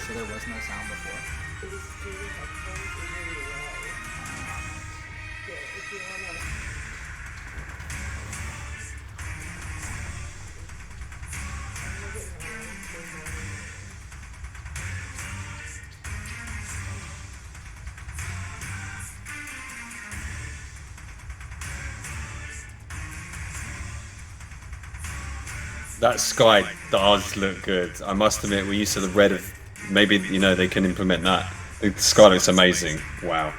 So there was no sound before. It was through the headphones really low. Yeah, if you wanna. That sky does look good. I must admit, we're used to the red of. Maybe they can implement that. The sky looks amazing. Wow.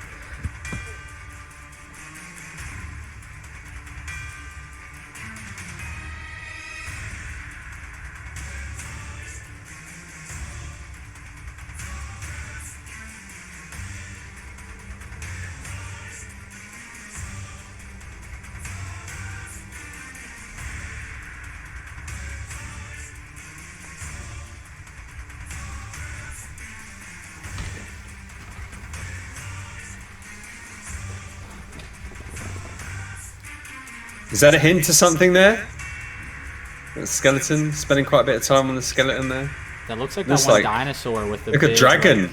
Is that a hint to something there? The skeleton, spending quite a bit of time on the skeleton there. That looks like that one dinosaur with the look big... a dragon!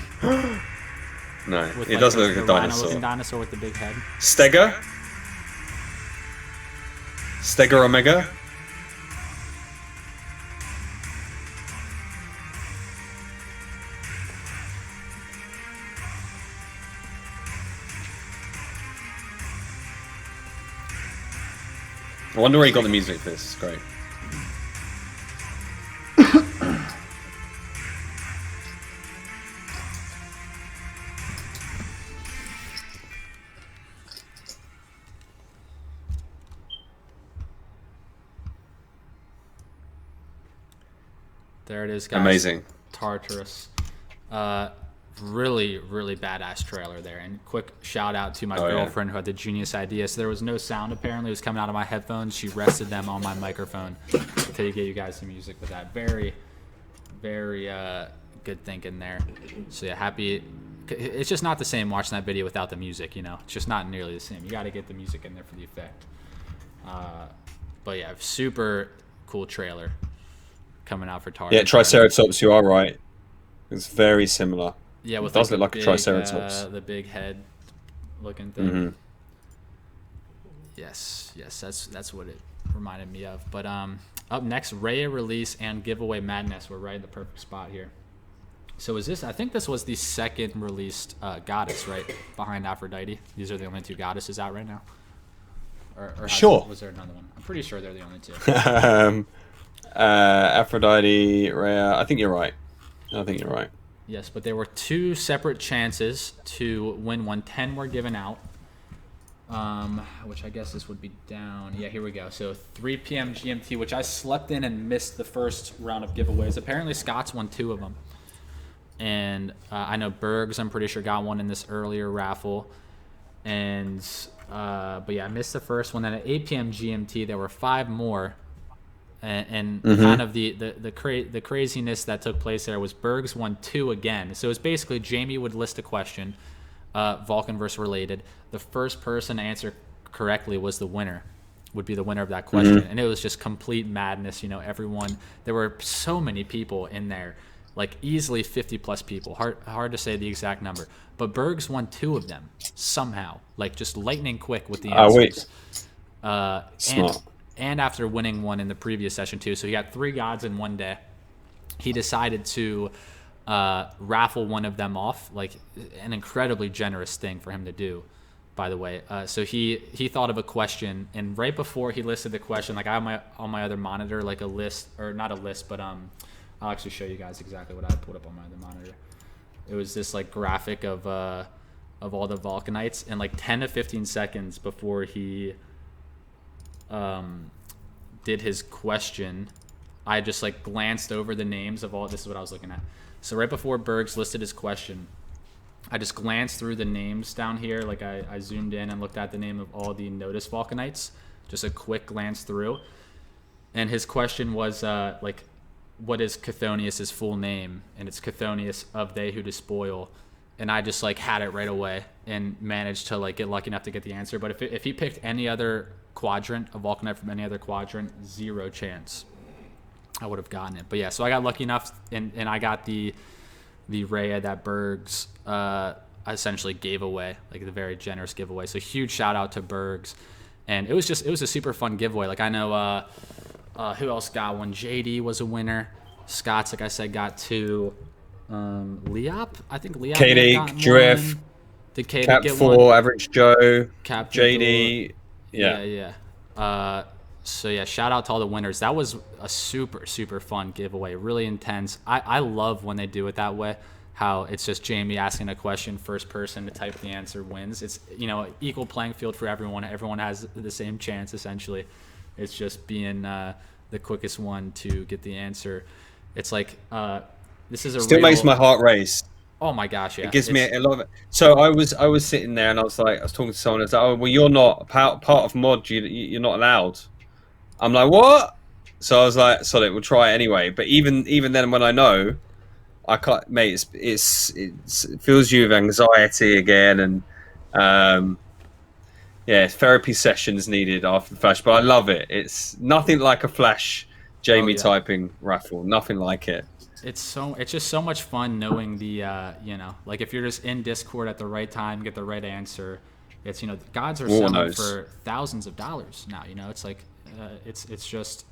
No, it does look like a dinosaur. Dinosaur with the big head. Stega? Stega Omega? I wonder where he got the music for this. It's great. There it is, guys. Amazing. Tartarus. Really, really badass trailer there. And quick shout out to my girlfriend who had the genius idea. So there was no sound apparently. It was coming out of my headphones. She rested them on my microphone to get you guys some music with that. Very, very good thinking there. So yeah, happy. It's just not the same watching that video without the music, It's just not nearly the same. You got to get the music in there for the effect. But yeah, super cool trailer coming out for Tartarus. Yeah, Triceratops, you are right. It's very similar. Yeah, with it does look like a Triceratops. The big head looking thing. Mm-hmm. Yes, that's what it reminded me of. But up next, Raya release and giveaway madness. We're right in the perfect spot here. So is this? I think this was the second released goddess, right, behind Aphrodite. These are the only two goddesses out right now. Or sure. Was there another one? I'm pretty sure they're the only two. Aphrodite, Rhea. I think you're right. Yes, but there were two separate chances to win one. 10 were given out, which I guess this would be down. Yeah, here we go. So 3 p.m. GMT, which I slept in and missed the first round of giveaways. Apparently Scott's won 2 of them. And I know Bergs, I'm pretty sure, got one in this earlier raffle. And but yeah, I missed the first one. Then at 8 p.m. GMT, there were 5 more. And kind of the craziness that took place there was Bergs won 2 again. So it's basically Jamie would list a question, Vulcanverse related. The first person to answer correctly would be the winner of that question. And it was just complete madness. Everyone, there were so many people in there, like easily 50 plus people. Hard to say the exact number. But Bergs won 2 of them somehow, like just lightning quick with the answers. Smart. And after winning one in the previous session too, so he got 3 gods in one day. He decided to raffle one of them off, like an incredibly generous thing for him to do, by the way. So he thought of a question, and right before he listed the question, like I have on my other monitor, like a list, or not a list, but I'll actually show you guys exactly what I pulled up on my other monitor. It was this like graphic of all the Vulcanites, and like 10 to 15 seconds before he did his question, I just like glanced over the names of all. This is what I was looking at. So right before Bergs listed his question, I just glanced through the names down here. Like I zoomed in and looked at the name of all the notice Vulcanites, just a quick glance through. And his question was like, what is Chthonius' full name? And it's Chthonius of they who despoil. And I just like had it right away and managed to like get lucky enough to get the answer. But if he picked any other quadrant, a Vulcanite from any other quadrant, 0 chance I would have gotten it. But yeah, so I got lucky enough, and I got the Rhea that Bergs essentially gave away, like the very generous giveaway. So huge shout out to Bergs, and it was a super fun giveaway. Like I know who else got one? JD was a winner. Scott's, like I said, got 2. Leop, I think Leop. Katie, Drift, did Katie Cap get 4, one? Average Joe, Captain JD. Yeah. So yeah, shout out to all the winners. That was a super, super fun giveaway. Really intense. I love when they do it that way. How it's just Jamie asking a question, first person to type the answer wins. It's, equal playing field for everyone. Everyone has the same chance essentially. It's just being the quickest one to get the answer. It's like this is a still makes my heart race. Oh my gosh, yeah. It gives me a lot of it. So I was sitting there and I was talking to someone. I was like, oh well, you're not part of mod. You're not allowed. I'm like, what? So I was like, sorry, we'll try it anyway. But even then, when I know, I can't, mate. It fills you with anxiety again, and therapy sessions needed after the Flash. But I love it. It's nothing like a Flash Jamie typing raffle. Nothing like it. It's just so much fun knowing the like if you're just in Discord at the right time, get the right answer. It's the gods are selling for thousands of dollars now. It's like it's just,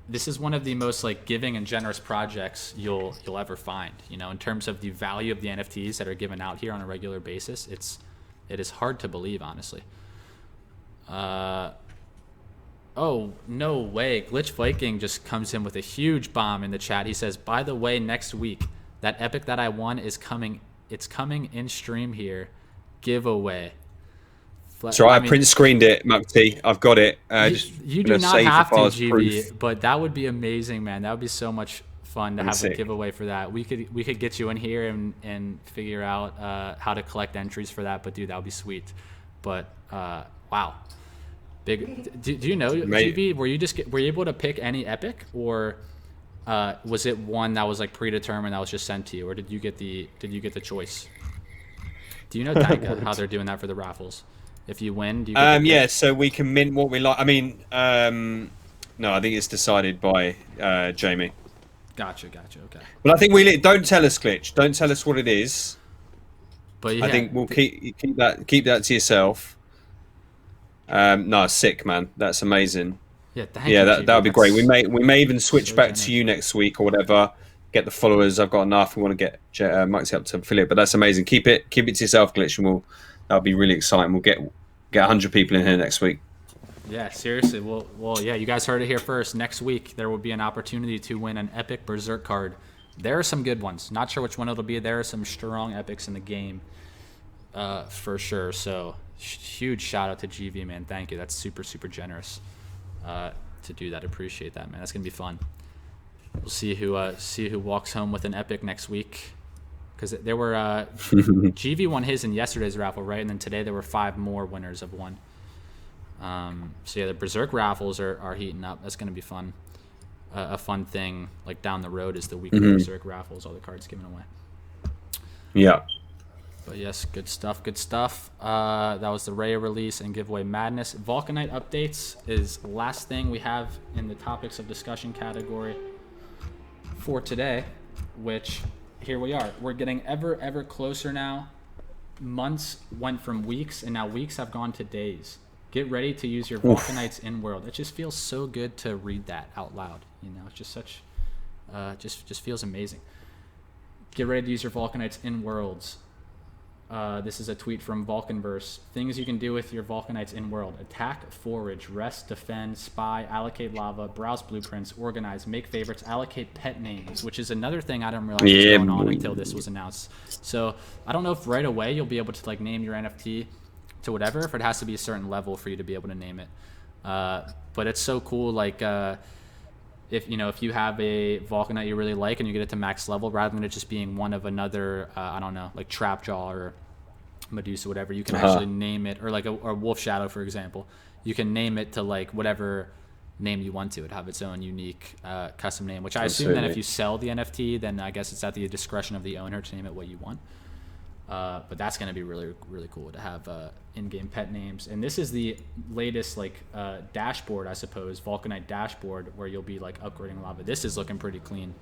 this is one of the most like giving and generous projects you'll ever find. In terms of the value of the NFTs that are given out here on a regular basis, it is hard to believe, honestly. Oh, no way. Glitch Viking just comes in with a huge bomb in the chat. He says, by the way, next week, that epic that I won is coming. It's coming in stream here. Giveaway. So I print screened it, Mukti. I've got it. You do not have to, GB, but that would be amazing, man. That would be so much fun to have a giveaway for that. We could get you in here and figure out how to collect entries for that. But dude, that would be sweet. But wow. Big. Do you know, GB? Were you able to pick any epic, or was it one that was like predetermined that was just sent to you, or did you get the choice? Do you know, Tanka, how they're doing that for the raffles? If you win, do you get so we can mint what we like. I mean, no, I think it's decided by Jamie. Gotcha. Okay. But I think don't tell us, Glitch. Don't tell us what it is. But yeah, I think we'll keep that to yourself. No, sick, man. That's amazing. Yeah, thank you. That would be great. We may even switch back to you next week or whatever. Get the followers. I've got enough. We want to get Mike's up to affiliate, but that's amazing. Keep it to yourself, Glitch, and that'll be really exciting. We'll get 100 people in here next week. Yeah, seriously. Well, yeah. You guys heard it here first. Next week there will be an opportunity to win an epic Berserk card. There are some good ones. Not sure which one it'll be. There are some strong epics in the game, for sure. So huge shout out to GV, man. Thank you. That's super, super generous to do that. Appreciate that, man. That's gonna be fun. We'll see who walks home with an epic next week. Because there were GV won his in yesterday's raffle, right? And then today there were 5 more winners of one. So yeah, the Berserk raffles are heating up. That's gonna be fun. A fun thing like down the road is the weekly Berserk raffles, all the cards given away. Yeah. But yes, good stuff. That was the Raya release and giveaway madness. Vulcanite updates is last thing we have in the topics of discussion category for today, which here we are. We're getting ever closer now. Months went from weeks, and now weeks have gone to days. Get ready to use your Vulcanites in world. It just feels so good to read that out loud. It's just such, just feels amazing. Get ready to use your Vulcanites in worlds. This is a tweet from Vulcanverse. Things you can do with your Vulcanites in world: attack, forage, rest, defend, spy, allocate lava, browse blueprints, organize, make favorites, allocate pet names, which is another thing I didn't realize was going on until this was announced. So I don't know if right away you'll be able to like name your NFT to whatever, if it has to be a certain level for you to be able to name it. But it's so cool, like if you have a Vulcanite you really like and you get it to max level, rather than it just being one of another, I don't know, like Trapjaw or Medusa, whatever, you can actually name it, or like a Wolf Shadow, for example. You can name it to like whatever name you want to. It have its own unique custom name, which I assume that if you sell the NFT, then I guess it's at the discretion of the owner to name it what you want. But that's going to be really, really cool to have in-game pet names. And this is the latest like dashboard, I suppose, Vulcanite dashboard, where you'll be like upgrading lava. This is looking pretty clean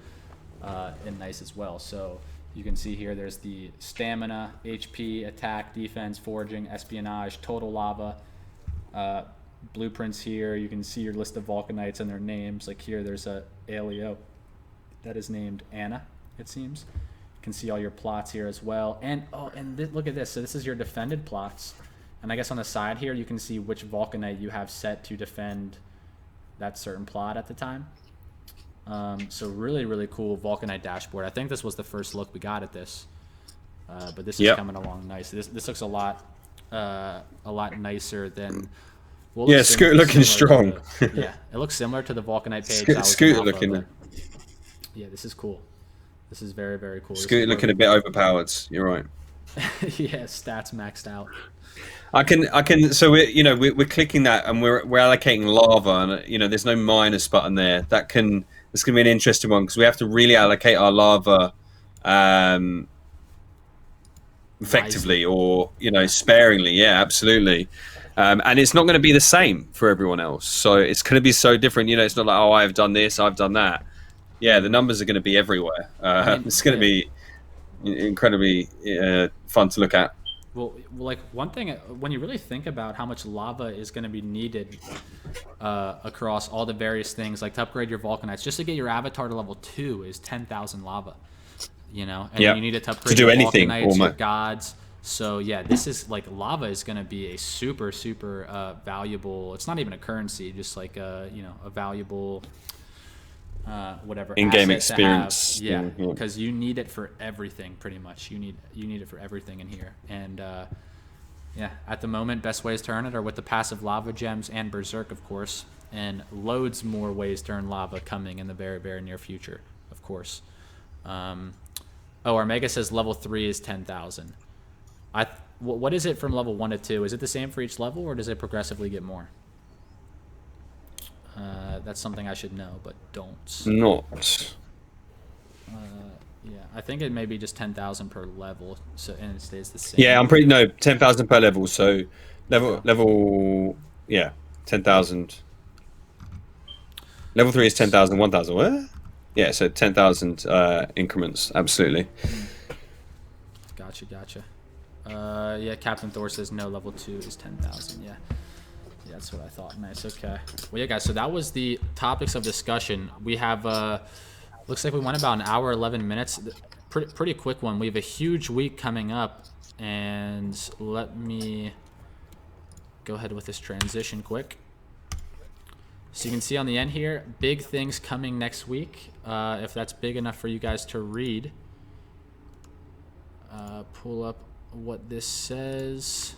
and nice as well. So you can see here there's the stamina, HP, attack, defense, foraging, espionage, total lava, blueprints here. You can see your list of Vulcanites and their names. Like here there's a Alio that is named Anna, it seems. Can see all your plots here as well, and look at this. So this is your defended plots, and I guess on the side here you can see which Vulcanite you have set to defend that certain plot at the time. So really, really cool Vulcanite dashboard. I think this was the first look we got at this, but this is coming along nice. This looks a lot nicer than. Scooter looking strong. Yeah, it looks similar to the Vulcanite page. Scooter looking. Yeah, this is cool. This is very, very cool. Scooter looking a bit overpowered. You're right. Yeah, stats maxed out. I can. So we're clicking that and we're allocating lava, and there's no minus button there. It's going to be an interesting one because we have to really allocate our lava effectively or sparingly. Yeah, absolutely. And it's not going to be the same for everyone else. So it's going to be so different. It's not like, oh, I've done this, I've done that. Yeah, the numbers are going to be everywhere. It's going to be incredibly fun to look at. Well, like one thing, when you really think about how much lava is going to be needed across all the various things, like to upgrade your Vulcanites, just to get your avatar to level 2 is 10,000 lava. And then you need it to upgrade do your anything, Vulcanites, your gods. So yeah, this is like lava is going to be a super, super valuable. It's not even a currency, just like a valuable whatever in-game experience. Yeah, because you need it for everything, pretty much. You need it for everything in here. And at the moment, best ways to earn it are with the passive lava gems and Berserk, of course, and loads more ways to earn lava coming in the very, very near future, of course. Armega says level 3 is 10,000. What is it from level 1 to 2? Is it the same for each level, or does it progressively get more? That's something I should know, but don't. Not. Yeah, I think it may be just 10,000 per level, so and it stays the same. Yeah, 10,000 per level. So level 10,000. Level 3 is 10,000, 1,000. What? Yeah, so 10,000 increments. Absolutely. Gotcha. Captain Thor says no. Level 2 is 10,000. Yeah. That's what I thought. Nice. Okay. Well, yeah, guys. So that was the topics of discussion. We have. Looks like we went about an hour, 11 minutes. Pretty quick one. We have a huge week coming up, and let me go ahead with this transition quick. So you can see on the end here, big things coming next week. If that's big enough for you guys to read, pull up what this says.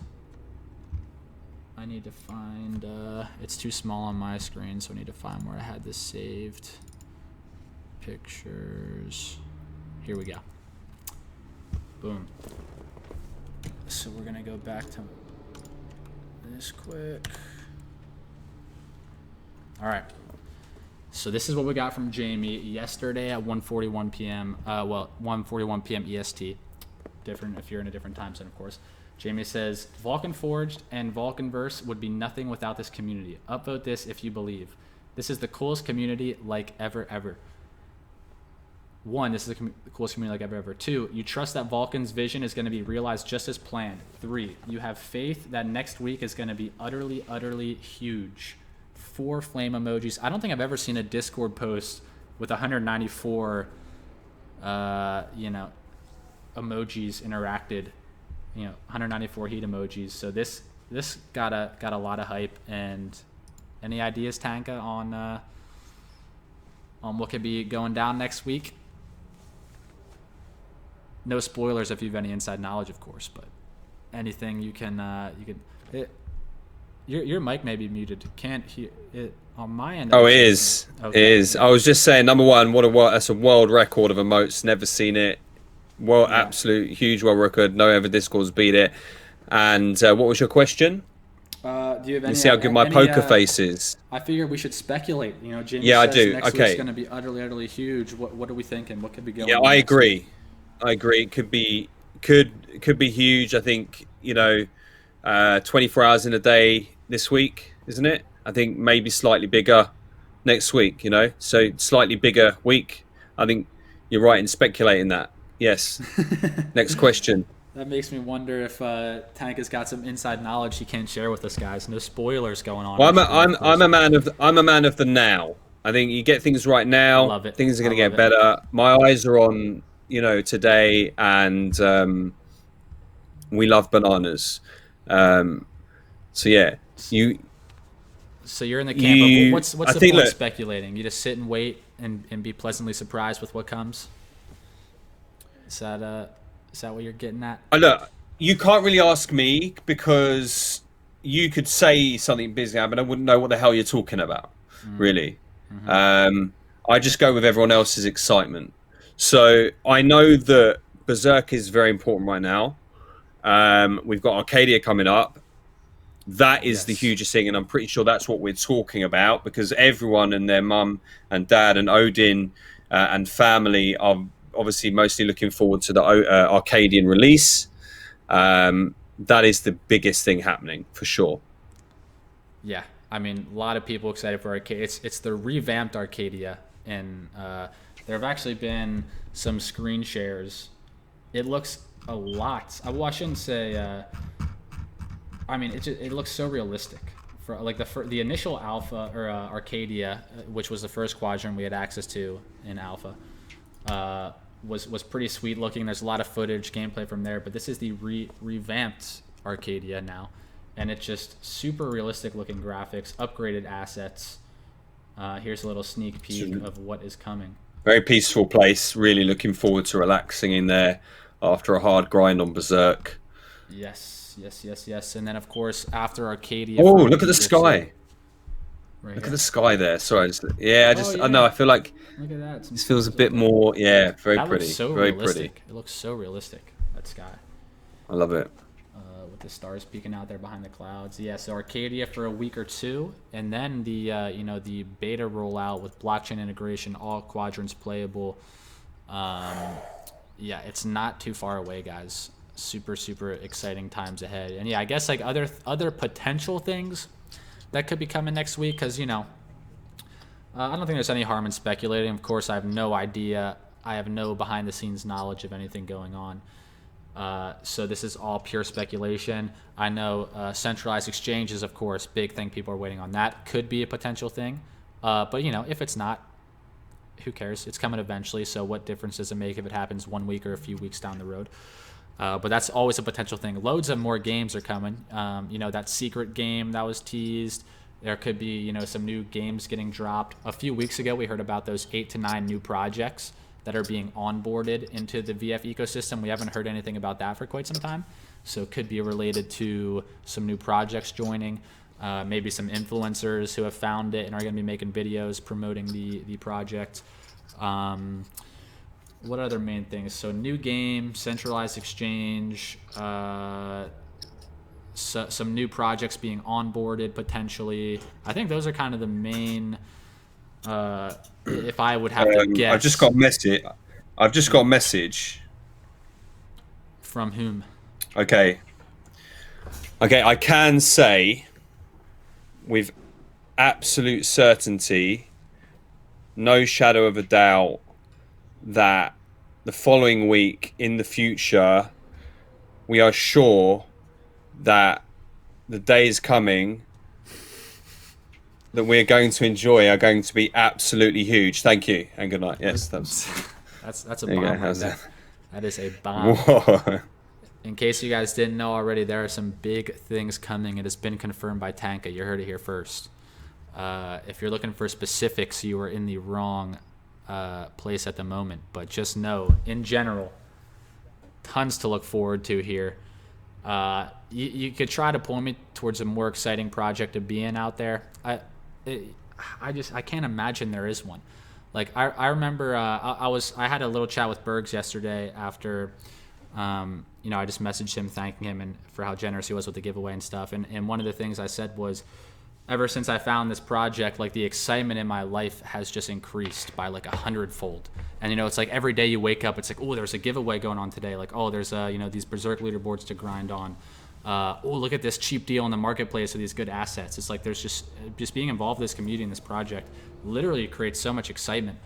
I need to find, it's too small on my screen, so I need to find where I had this saved. Pictures. Here we go. Boom. So we're going to go back to this quick. All right. So this is what we got from Jamie yesterday at 1:41 p.m. 1:41 p.m. EST. Different if you're in a different time zone, of course. Jamie says, Vulcan Forged and Vulcanverse would be nothing without this community. Upvote this if you believe. This is the coolest community like ever. 1, this is the coolest community like ever. 2, you trust that Vulcan's vision is going to be realized just as planned. 3, you have faith that next week is going to be utterly huge. 4 flame emojis. I don't think I've ever seen a Discord post with 194, emojis interacted. 194 heat emojis. So this got a lot of hype. And any ideas, Tanka, on what could be going down next week? No spoilers if you have any inside knowledge, of course, but anything you can your mic may be muted. Can't hear it on my end. Oh, it is. Okay. It is. I was just saying, number one, that's a world record of emotes. Never seen it. Absolute huge world record. No other Discords beat it. And what was your question? Do you have any? You see how good my poker face is. I figured we should speculate. Jamie says I do. Next okay. week's going to be utterly huge. What are we thinking? What could be going? Yeah, on I agree. It could be huge. I think 24 hours in a day this week, isn't it? I think maybe slightly bigger next week. So slightly bigger week. I think you're right in speculating that. Yes. Next question. That makes me wonder if Tank has got some inside knowledge he can't share with us, guys. No spoilers going on. Well, I'm a man of the now. I think you get things right now. Love it. Things are going to get better. My eyes are on today, and we love bananas. So yeah, So you're in the camp of what's the point of look, speculating? You just sit and wait and be pleasantly surprised with what comes. Is that what you're getting at? Look, you can't really ask me because you could say something busy, but I wouldn't know what the hell you're talking about, really. I just go with everyone else's excitement. So I know that Berserk is very important right now. We've got Arcadia coming up. That is the hugest thing, and I'm pretty sure that's what we're talking about because everyone and their mum and dad and Odin and family are obviously mostly looking forward to the Arcadian release. That is the biggest thing happening for sure. Yeah, I mean, a lot of people excited for Arcadia. It's the revamped Arcadia, and there have actually been some screen shares. It looks a lot. I shouldn't say. I mean, it looks so realistic. For like the initial alpha or Arcadia, which was the first quadrant we had access to in alpha, was pretty sweet looking. There's a lot of footage, gameplay from there, but this is the revamped Arcadia now, and it's just super realistic looking graphics, upgraded assets. Here's a little sneak peek of what is coming. Very peaceful place. Really looking forward to relaxing in there after a hard grind on Berserk. Yes. And then, of course, after Arcadia... Oh, look at the sky. Right look here. at the sky there. Sorry. I know. I feel like look at that. This feels a bit more... Yeah, very that pretty. Looks so very realistic. pretty. It looks so realistic, that sky. I love it. With the stars peeking out there behind the clouds. Yeah, so Arcadia for a week or two, and then the beta rollout with blockchain integration, all quadrants playable. Yeah, it's not too far away, guys. Super exciting times ahead. And yeah, I guess like other potential things that could be coming next week, because I don't think there's any harm in speculating. Of course, I have no idea. I have no behind the scenes knowledge of anything going on. So this is all pure speculation. I know centralized exchange is, of course, big thing. People are waiting on that. Could be a potential thing. But if it's not, who cares? It's coming eventually. So what difference does it make if it happens 1 week or a few weeks down the road? But that's always a potential thing. Loads of more games are coming. That secret game that was teased. There could be, some new games getting dropped. A few weeks ago, we heard about those 8 to 9 new projects that are being onboarded into the VF ecosystem. We haven't heard anything about that for quite some time. So it could be related to some new projects joining, maybe some influencers who have found it and are going to be making videos promoting the project. What other main things? So new game, centralized exchange, some new projects being onboarded potentially. I think those are kind of the main. If I would have to guess. I've just got a message. From whom? Okay, I can say with absolute certainty, no shadow of a doubt, that the following week in the future, we are sure that the days coming that we're going to enjoy are going to be absolutely huge. Thank you and good night. Yes, that's a bomb. Right there. That is a bomb. Whoa. In case you guys didn't know already, there are some big things coming. It has been confirmed by Tanka. You heard it here first. If you're looking for specifics, you are in the wrong place at the moment. But just know, in general, tons to look forward to here. You could try to point me towards a more exciting project to be in out there. I can't imagine there is one. Like I remember I had a little chat with Bergs yesterday after I just messaged him thanking him and for how generous he was with the giveaway and stuff. And one of the things I said was, ever since I found this project, like the excitement in my life has just increased by like 100-fold. And it's like every day you wake up, it's like, oh, there's a giveaway going on today. Like, oh, there's these Berserk leaderboards to grind on. Oh, look at this cheap deal in the marketplace of these good assets. It's like there's just being involved in this community and this project literally creates so much excitement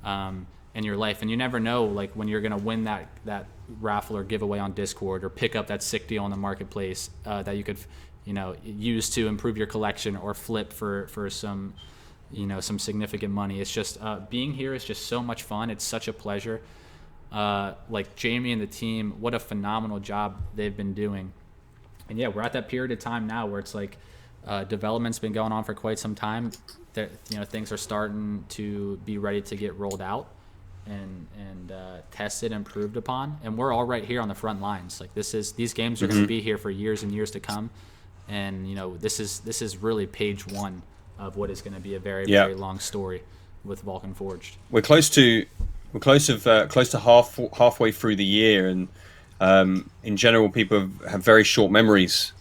in your life. And you never know, like when you're gonna win that raffle or giveaway on Discord or pick up that sick deal in the marketplace that you could use to improve your collection or flip for some some significant money. It's just being here is just so much fun. It's such a pleasure. Like Jamie and the team, what a phenomenal job they've been doing. And yeah, we're at that period of time now where it's like Development's been going on for quite some time. Things are starting to be ready to get rolled out and tested and improved upon, and we're all right here on the front lines. Like these games are going to be here for years and years to come, and this is really page one of what is going to be a very very long story with Vulcan Forged. We're close to halfway through the year, and in general, people have very short memories,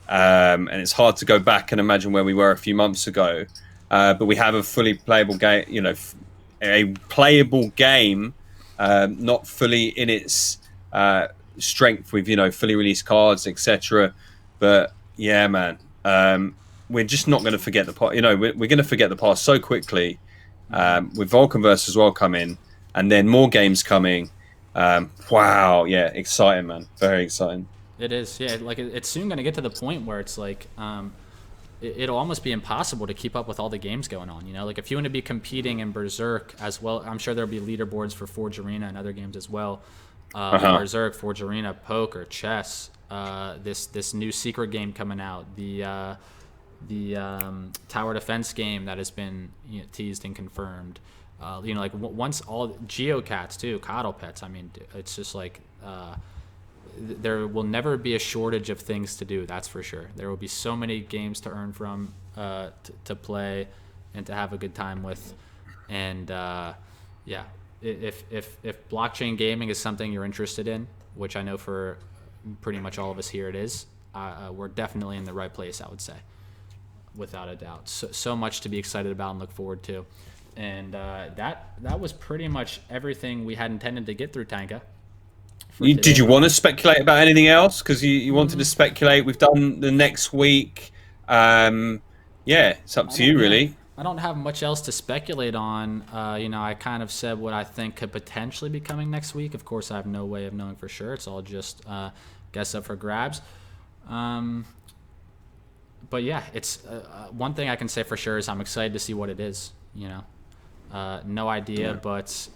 and it's hard to go back and imagine where we were a few months ago. But we have a fully playable game, a playable game, not fully in its strength with fully released cards, etc. But yeah, man, we're just not going to forget the past. We're going to forget the past so quickly. With Vulcanverse as well coming, and then more games coming. Wow, yeah, exciting, man, very exciting. It is, yeah. Like it's soon going to get to the point where it's like. It'll almost be impossible to keep up with all the games going on. Like if you want to be competing in Berserk as well, I'm sure there'll be leaderboards for Forge Arena and other games as well. Berserk, Forge Arena, poker, chess, this new secret game coming out, the tower defense game that has been teased and confirmed. Like once all geocats too, coddle pets. I mean, it's just like. There will never be a shortage of things to do. That's for sure. There will be so many games to earn from, to play, and to have a good time with. And yeah, if blockchain gaming is something you're interested in, which I know for pretty much all of us here it is, we're definitely in the right place. I would say, without a doubt. So much to be excited about and look forward to. And that was pretty much everything we had intended to get through, Tanka. Did you want to speculate about anything else? Because you wanted to speculate. We've done the next week. Yeah, it's up to you, really. I don't have much else to speculate on. I kind of said what I think could potentially be coming next week. Of course, I have no way of knowing for sure. It's all just guess up for grabs. But yeah, it's one thing I can say for sure is I'm excited to see what it is. No idea, but.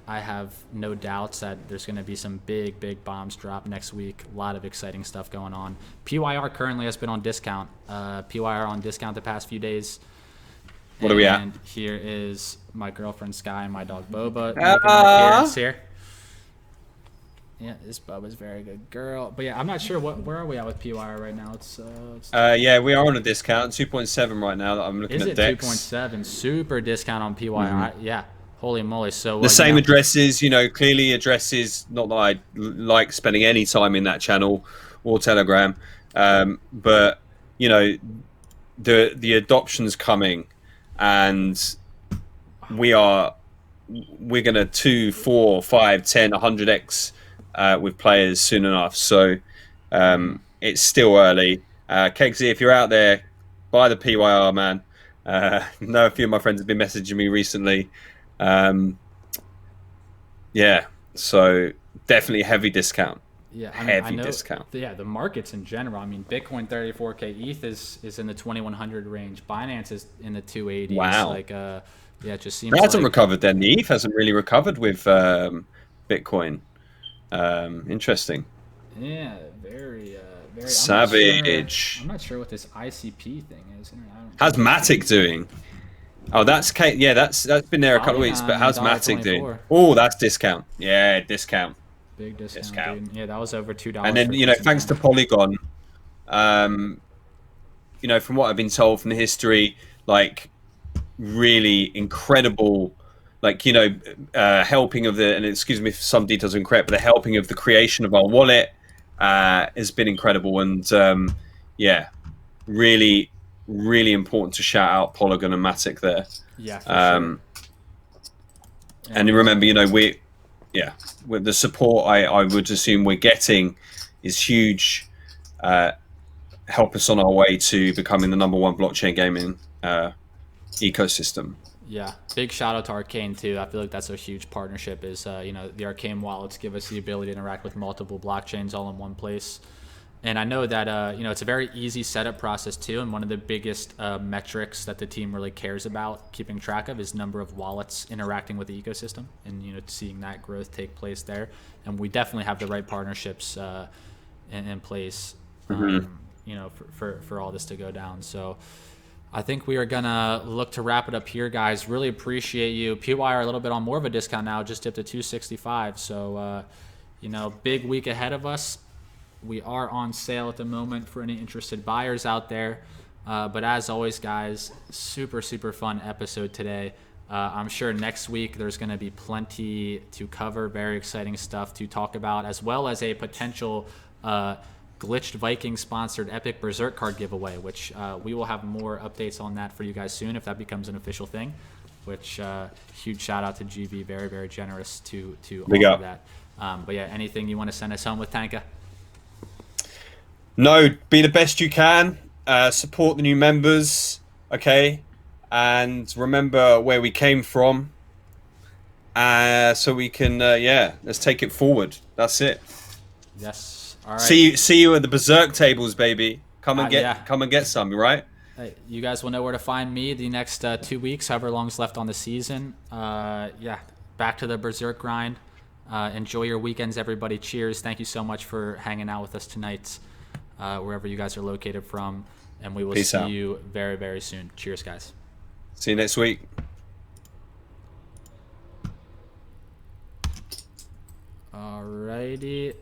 I have no doubts that there's going to be some big bombs drop next week. A lot of exciting stuff going on. PYR currently has been on discount. PYR on discount the past few days. What are we at? And here is my girlfriend Sky and my dog Boba making an appearance here. Yeah, this Boba's a very good girl. But yeah, I'm not sure where are we at with PYR right now. Yeah, we are on a discount, 2.7 right now. That I'm looking at Dex. Is it 2.7? Super discount on PYR. Yeah. Holy moly. So the same addresses, clearly addresses, not that I like spending any time in that channel or Telegram, but the adoption's coming, and we're gonna 2, 4, 5, 10, 100x with players soon enough. So it's still early. Kegsy, if you're out there, buy the PYR, man. Know a few of my friends have been messaging me recently. Yeah, so definitely heavy discount. Yeah, heavy discount. Yeah, the markets in general. I mean, Bitcoin 34K, ETH is in the 2100 range. Binance is in the 280s. Wow. Like, yeah, it just seems. It hasn't recovered then. The ETH hasn't really recovered with Bitcoin. Interesting. Yeah, very. Savage. I'm not sure what this ICP thing is. How's Matic doing? Oh, that's been there a couple of weeks, but how's Matic doing? Oh, that's discount. Yeah, discount. Big discount. Dude. Yeah, that was over $2. And then thanks to Polygon, from what I've been told from the history, like really incredible, like helping of the, and excuse me if some details are incorrect, but the helping of the creation of our wallet has been incredible, and yeah, really important to shout out Polygon and Matic there. Yeah, for sure. And remember, with the support I would assume we're getting is huge. Help us on our way to becoming the #1 blockchain gaming ecosystem. Yeah, big shout out to Arcane too. I feel like that's a huge partnership. Is the Arcane wallets give us the ability to interact with multiple blockchains all in one place. And I know that it's a very easy setup process too, and one of the biggest metrics that the team really cares about keeping track of is number of wallets interacting with the ecosystem, and seeing that growth take place there. And we definitely have the right partnerships in place. for all this to go down. So I think we are gonna look to wrap it up here, guys. Really appreciate you. PY are a little bit on more of a discount now, just dipped to 265. So big week ahead of us. We are on sale at the moment for any interested buyers out there. But as always, guys, super fun episode today. I'm sure next week there's going to be plenty to cover, very exciting stuff to talk about, as well as a potential Glitched Viking sponsored Epic Berserk card giveaway, which we will have more updates on that for you guys soon if that becomes an official thing. Which huge shout out to GB, very generous to offer that. But yeah, anything you want to send us home with, Tanka? No, be the best you can. Support the new members, okay? And remember where we came from. So we can, let's take it forward. That's it. Yes. All right. See you at the Berserk tables, baby. Come and get some, right? You guys will know where to find me the next 2 weeks, however long's left on the season. Back to the Berserk grind. Enjoy your weekends, everybody. Cheers. Thank you so much for hanging out with us tonight, wherever you guys are located from. And we will see you very soon. Cheers, guys. See you next week. Alrighty.